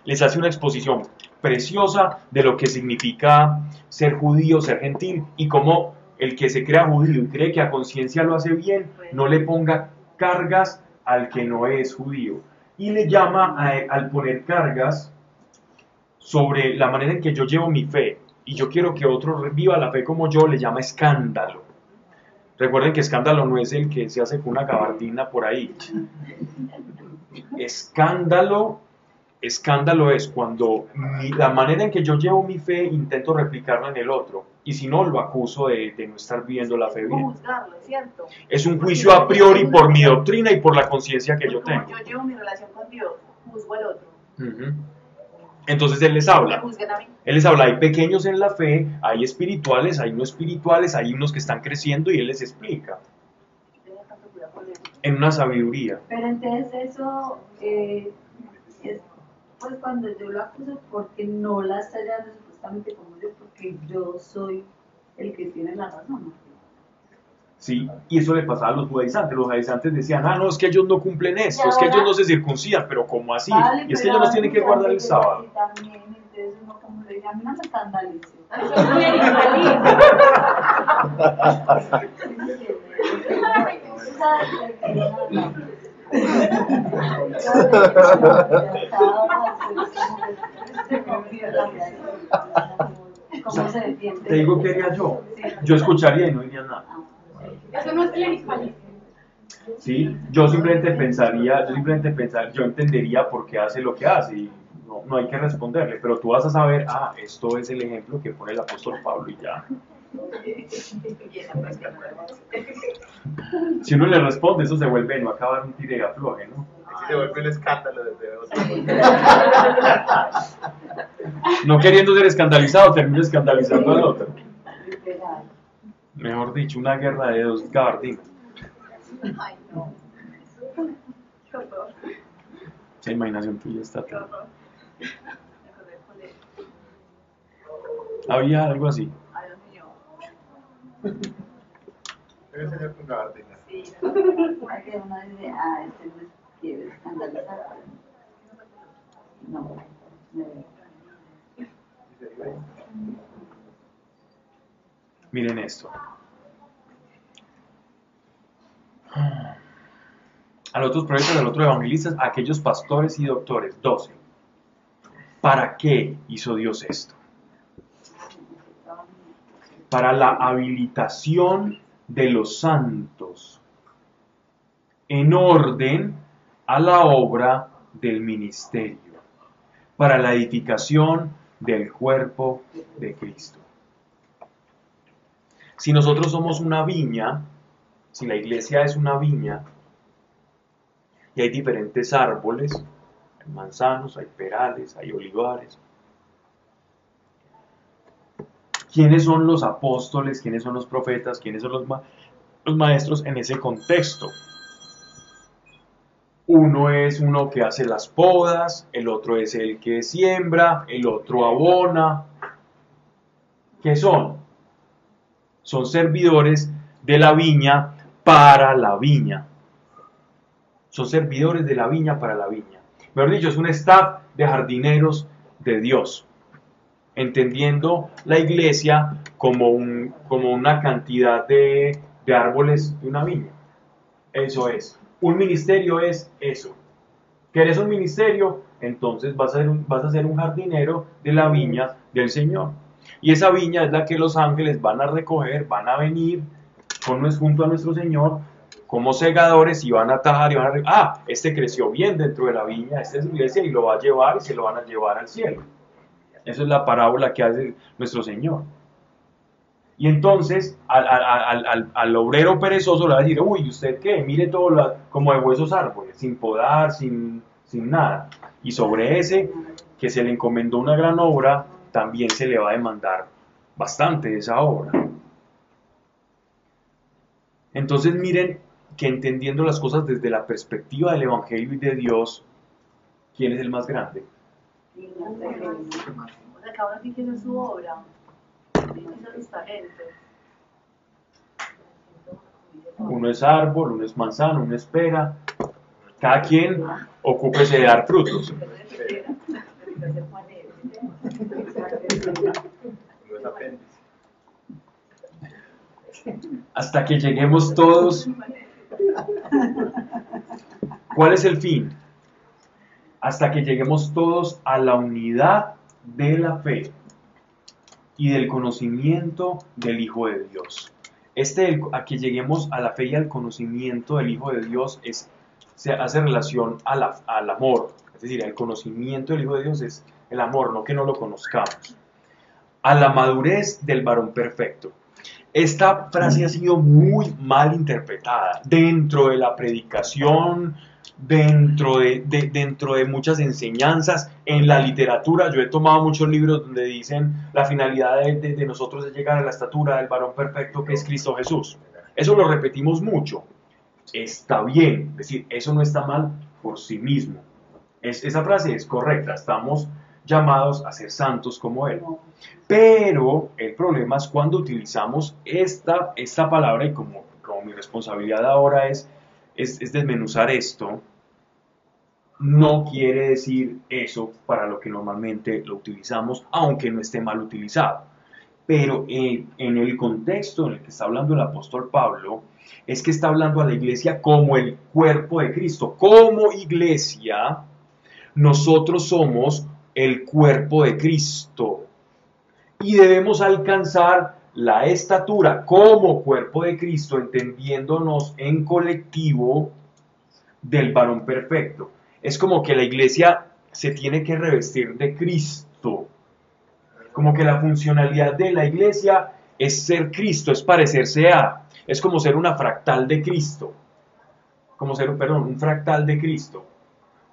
Les hace una exposición preciosa de lo que significa ser judío, ser gentil, y cómo el que se crea judío y cree que a conciencia lo hace bien, no le ponga cargas al que no es judío. Y le llama al poner cargas sobre la manera en que yo llevo mi fe, y yo quiero que otro viva la fe como yo, le llama escándalo. Recuerden que escándalo no es el que se hace con una gabardina por ahí. Escándalo es cuando la manera en que yo llevo mi fe intento replicarla en el otro, y si no, lo acuso de no estar viviendo la fe bien. Juzgarlo, ¿cierto? Es un juicio a priori por mi doctrina y por la conciencia que yo tengo. Yo llevo mi relación con Dios, juzgo al otro. Entonces Él les habla. Me juzgan a mí. Él les habla, hay pequeños en la fe, hay espirituales, hay no espirituales, hay unos que están creciendo, y Él les explica. En una sabiduría. Pero entonces eso es pues cuando yo lo acuso porque no la está llevando supuestamente como yo, porque yo soy el que tiene la razón, ¿no? Sí, y eso le pasaba a los judaizantes. Los judaizantes decían, no, es que ellos no cumplen esto, Y es que ahora- ellos no se circuncidan, pero ¿cómo así? Vale, Y es que pero ellos no tienen que ahora guardar el sábado. y también, entonces uno como le dice, a mí no me escandalice. ¿Cómo se defiende? Te digo qué haría yo. Yo escucharía y no diría nada. Eso no es clericalismo. ¿Sí? Yo simplemente pensaría, yo entendería por qué hace lo que hace, y no hay que responderle, pero tú vas a saber, esto es el ejemplo que pone el apóstol Pablo, y ya. Si uno le responde, eso se vuelve, no acabar un tire y afloje, ¿no? Se vuelve un escándalo desde otro. No queriendo ser escandalizado, termina escandalizando al otro. Mejor dicho, una guerra de dos gabardinas. Ay, no. Qué horror. Esa imaginación tuya está Qué tal. horror. Había algo así. Ay, Dios mío. Debe ser con gabardina. Sí, que uno dice, este no quiere escandalizar. No, Miren esto. A los otros profetas, a los otros evangelistas, a aquellos pastores y doctores, 12. ¿Para qué hizo Dios esto? Para la habilitación de los santos en orden a la obra del ministerio, para la edificación del cuerpo de Cristo. Si nosotros somos una viña, si la iglesia es una viña, y hay diferentes árboles, hay manzanos, hay perales, hay olivares. ¿Quiénes son los apóstoles? ¿Quiénes son los profetas? ¿Quiénes son los maestros en ese contexto? Uno es uno que hace las podas, el otro es el que siembra, el otro abona. ¿Qué son? Son servidores de la viña para la viña. Son servidores de la viña para la viña. Mejor dicho, es un staff de jardineros de Dios, entendiendo la iglesia como una cantidad de árboles de una viña. Eso es. Un ministerio es eso. ¿Quieres un ministerio? Entonces vas a ser un jardinero de la viña del Señor. Y esa viña es la que los ángeles van a recoger, van a venir junto a nuestro Señor como segadores, y van a tajar y van a este creció bien dentro de la viña, esta es su iglesia, y lo va a llevar y se lo van a llevar al cielo. Esa es la parábola que hace nuestro Señor. Y entonces al obrero perezoso le va a decir, uy, ¿usted qué? Mire todo como de huesos árboles, sin podar, sin nada. Y sobre ese que se le encomendó una gran obra, también se le va a demandar bastante de esa obra. Entonces miren que entendiendo las cosas desde la perspectiva del Evangelio y de Dios, ¿quién es el más grande? O sea cada uno tiene que hacer su obra, tiene que hacer los talentos. Uno es árbol, uno es manzana, uno es pera. Cada quien ocúpese de dar frutos. Hasta que lleguemos todos. ¿Cuál es el fin? Hasta que lleguemos todos a la unidad de la fe y del conocimiento del Hijo de Dios. A que lleguemos a la fe y al conocimiento del Hijo de Dios se hace relación al amor. Es decir, el conocimiento del Hijo de Dios es el amor, no que no lo conozcamos. A la madurez del varón perfecto. Esta frase ha sido muy mal interpretada dentro de la predicación, dentro de muchas enseñanzas, en la literatura. Yo he tomado muchos libros donde dicen la finalidad de nosotros es llegar a la estatura del varón perfecto que es Cristo Jesús. Eso lo repetimos mucho. Está bien, es decir, eso no está mal por sí mismo. Esa frase es correcta, estamos llamados a ser santos como Él. Pero el problema es cuando utilizamos esta palabra, y como mi responsabilidad ahora es desmenuzar esto, no quiere decir eso para lo que normalmente lo utilizamos, aunque no esté mal utilizado. Pero en el contexto en el que está hablando el apóstol Pablo, es que está hablando a la iglesia como el cuerpo de Cristo. Como iglesia, nosotros somos el cuerpo de Cristo y debemos alcanzar la estatura como cuerpo de Cristo, entendiéndonos en colectivo del varón perfecto. Es como que la iglesia se tiene que revestir de Cristo, como que la funcionalidad de la iglesia es ser Cristo, es parecerse a, es como ser una fractal de Cristo, un fractal de Cristo,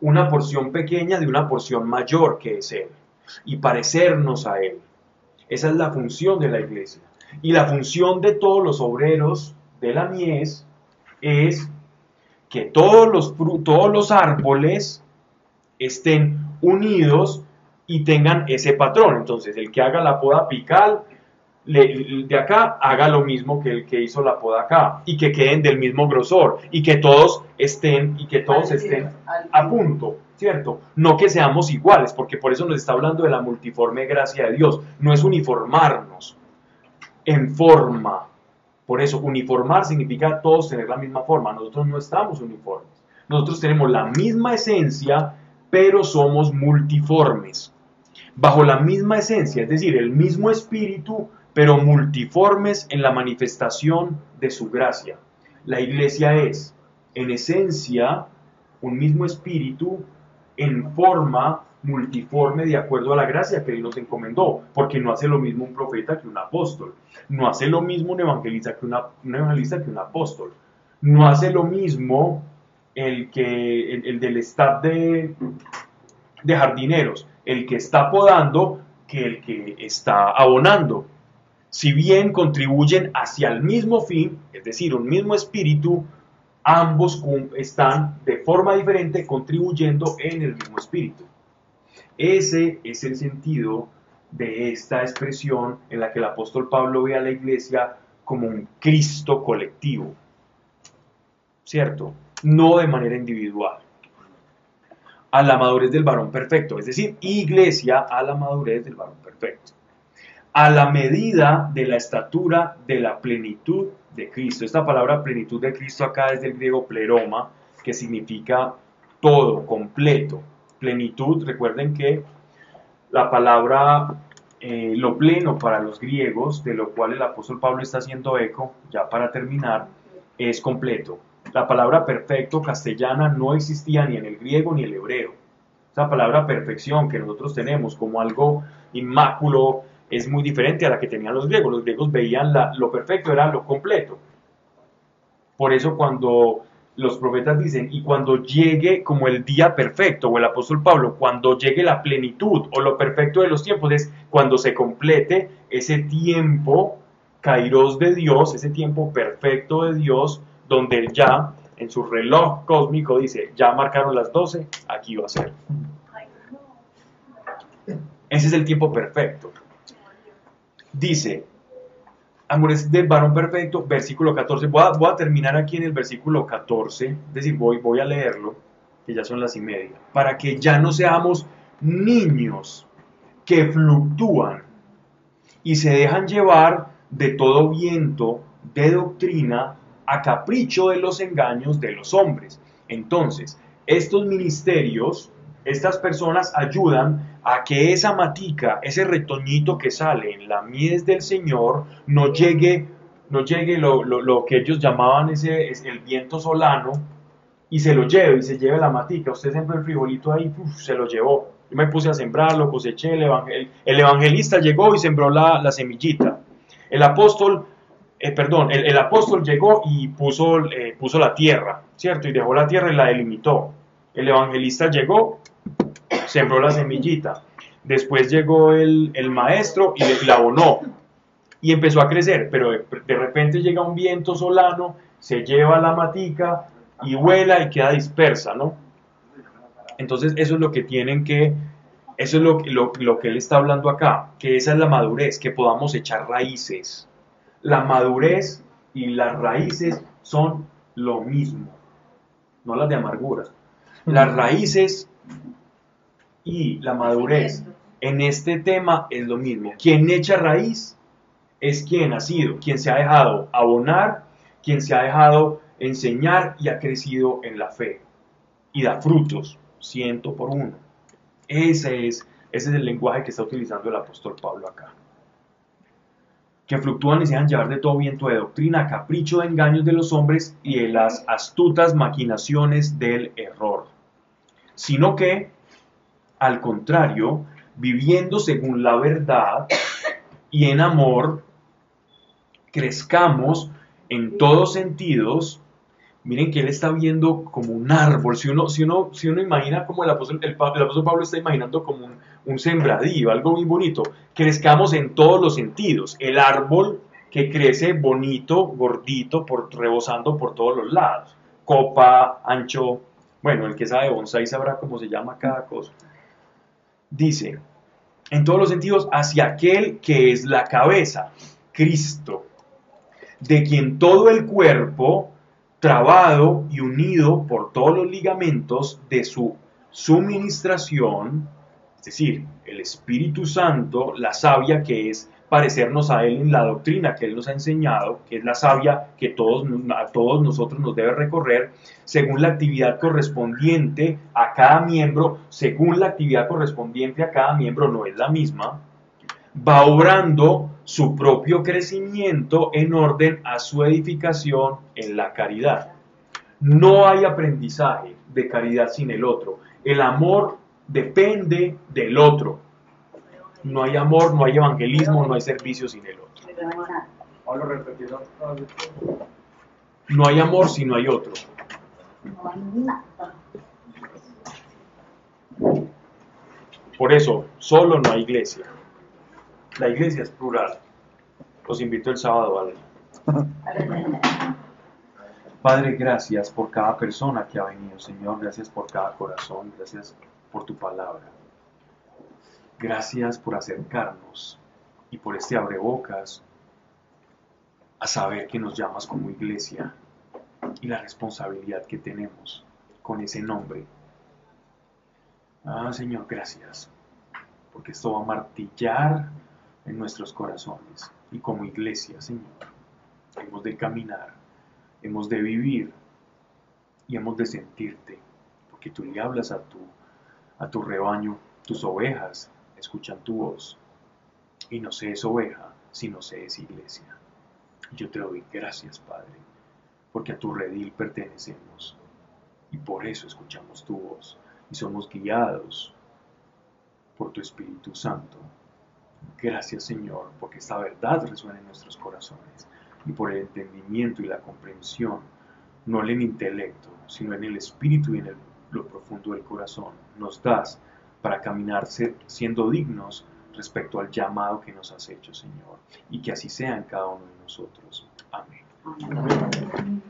una porción pequeña de una porción mayor que es Él, y parecernos a Él. Esa es la función de la iglesia. Y la función de todos los obreros de la mies es que todos los árboles estén unidos y tengan ese patrón. Entonces, el que haga la poda apical de acá, haga lo mismo que el que hizo la poda acá, y que queden del mismo grosor, y que todos estén a punto, ¿cierto? No que seamos iguales, porque por eso nos está hablando de la multiforme gracia de Dios. No es uniformarnos en forma. Por eso, uniformar significa todos tener la misma forma. Nosotros no estamos uniformes. Nosotros tenemos la misma esencia, pero somos multiformes. Bajo la misma esencia, es decir, el mismo espíritu, pero multiformes en la manifestación de su gracia. La iglesia es, en esencia, un mismo espíritu en forma multiforme de acuerdo a la gracia que Él nos encomendó, porque no hace lo mismo un profeta que un apóstol, no hace lo mismo un evangelista que un apóstol, no hace lo mismo el del staff de jardineros, el que está podando que el que está abonando. Si bien contribuyen hacia el mismo fin, es decir, un mismo espíritu, ambos están de forma diferente contribuyendo en el mismo espíritu. Ese es el sentido de esta expresión en la que el apóstol Pablo ve a la iglesia como un Cristo colectivo, ¿cierto? No de manera individual. A la madurez del varón perfecto, es decir, iglesia a la madurez del varón perfecto. A la medida de la estatura de la plenitud de Cristo. Esta palabra plenitud de Cristo acá es del griego pleroma, que significa todo, completo. Plenitud, recuerden que la palabra lo pleno para los griegos, de lo cual el apóstol Pablo está haciendo eco, ya para terminar, es completo. La palabra perfecto castellana no existía ni en el griego ni en el hebreo. Esa palabra perfección que nosotros tenemos como algo inmáculo es muy diferente a la que tenían los griegos. Los griegos veían lo perfecto era lo completo. Por eso cuando los profetas dicen, y cuando llegue como el día perfecto, o el apóstol Pablo, cuando llegue la plenitud o lo perfecto de los tiempos, es cuando se complete ese tiempo kairos de Dios, ese tiempo perfecto de Dios, donde él ya en su reloj cósmico dice, ya marcaron las 12, aquí va a ser. Ese es el tiempo perfecto. Dice, amores del varón perfecto, versículo 14. Voy a terminar aquí en el versículo 14, es decir, voy a leerlo, que ya son las 1:30, para que ya no seamos niños que fluctúan y se dejan llevar de todo viento de doctrina a capricho de los engaños de los hombres. Entonces, estos ministerios, estas personas ayudan a que esa matica, ese retoñito que sale en la mies del Señor, no llegue lo que ellos llamaban el viento solano, y se lo lleve, y se lleve la matica. Usted sembró el frijolito ahí, se lo llevó. Yo me puse a sembrarlo, coseché, el evangelista llegó y sembró la semillita. El apóstol llegó y puso la tierra, ¿cierto? Y dejó la tierra y la delimitó. El evangelista llegó, sembró la semillita. Después llegó el maestro y la abonó. Y empezó a crecer, pero de repente llega un viento solano, se lleva la matica y vuela y queda dispersa, ¿no? Entonces eso es lo que eso es lo que él está hablando acá, que esa es la madurez, que podamos echar raíces. La madurez y las raíces son lo mismo, no las de amargura. Las raíces y la madurez en este tema es lo mismo. Quien echa raíz es quien ha sido, quien se ha dejado abonar, quien se ha dejado enseñar y ha crecido en la fe y da frutos 100%. Ese es el lenguaje que está utilizando el apóstol Pablo acá. Que fluctúan y se dejan llevar de todo viento de doctrina, capricho de engaños de los hombres y de las astutas maquinaciones del error. Sino que, al contrario, viviendo según la verdad y en amor, crezcamos en todos sentidos. Miren que él está viendo como un árbol. Si uno imagina como el apóstol Pablo está imaginando como un sembradío, algo muy bonito. Crezcamos en todos los sentidos. El árbol que crece bonito, gordito, rebosando por todos los lados. Copa, ancho. Bueno, el que sabe bonsái sabrá cómo se llama cada cosa. Dice, en todos los sentidos, hacia aquel que es la cabeza, Cristo, de quien todo el cuerpo, trabado y unido por todos los ligamentos de su suministración, es decir, el Espíritu Santo, la savia que es parecernos a Él en la doctrina que Él nos ha enseñado, que es la savia que a todos nosotros nos debe recorrer, según la actividad correspondiente a cada miembro, según la actividad correspondiente a cada miembro no es la misma, va obrando su propio crecimiento en orden a su edificación en la caridad. No hay aprendizaje de caridad sin el otro. El amor depende del otro. No hay amor, no hay evangelismo, no hay servicio sin el otro. No hay amor si no hay otro. Por eso, solo no hay iglesia. La iglesia es plural. Los invito el sábado a leer. Padre, gracias por cada persona que ha venido, Señor. Gracias por cada corazón. Gracias por tu palabra. Gracias por acercarnos y por este abrebocas a saber que nos llamas como iglesia y la responsabilidad que tenemos con ese nombre. Señor, gracias, porque esto va a martillar en nuestros corazones y como iglesia, Señor, hemos de caminar, hemos de vivir y hemos de sentirte, porque tú le hablas a tu rebaño, tus ovejas escuchan tu voz y no se es oveja si no se es iglesia. Yo te doy gracias, Padre, porque a tu redil pertenecemos y por eso escuchamos tu voz y somos guiados por tu Espíritu Santo. Gracias, Señor, porque esta verdad resuena en nuestros corazones y por el entendimiento y la comprensión, no en el intelecto, sino en el espíritu y en lo profundo del corazón, nos das para caminar siendo dignos respecto al llamado que nos has hecho, Señor, y que así sea en cada uno de nosotros. Amén. Amén.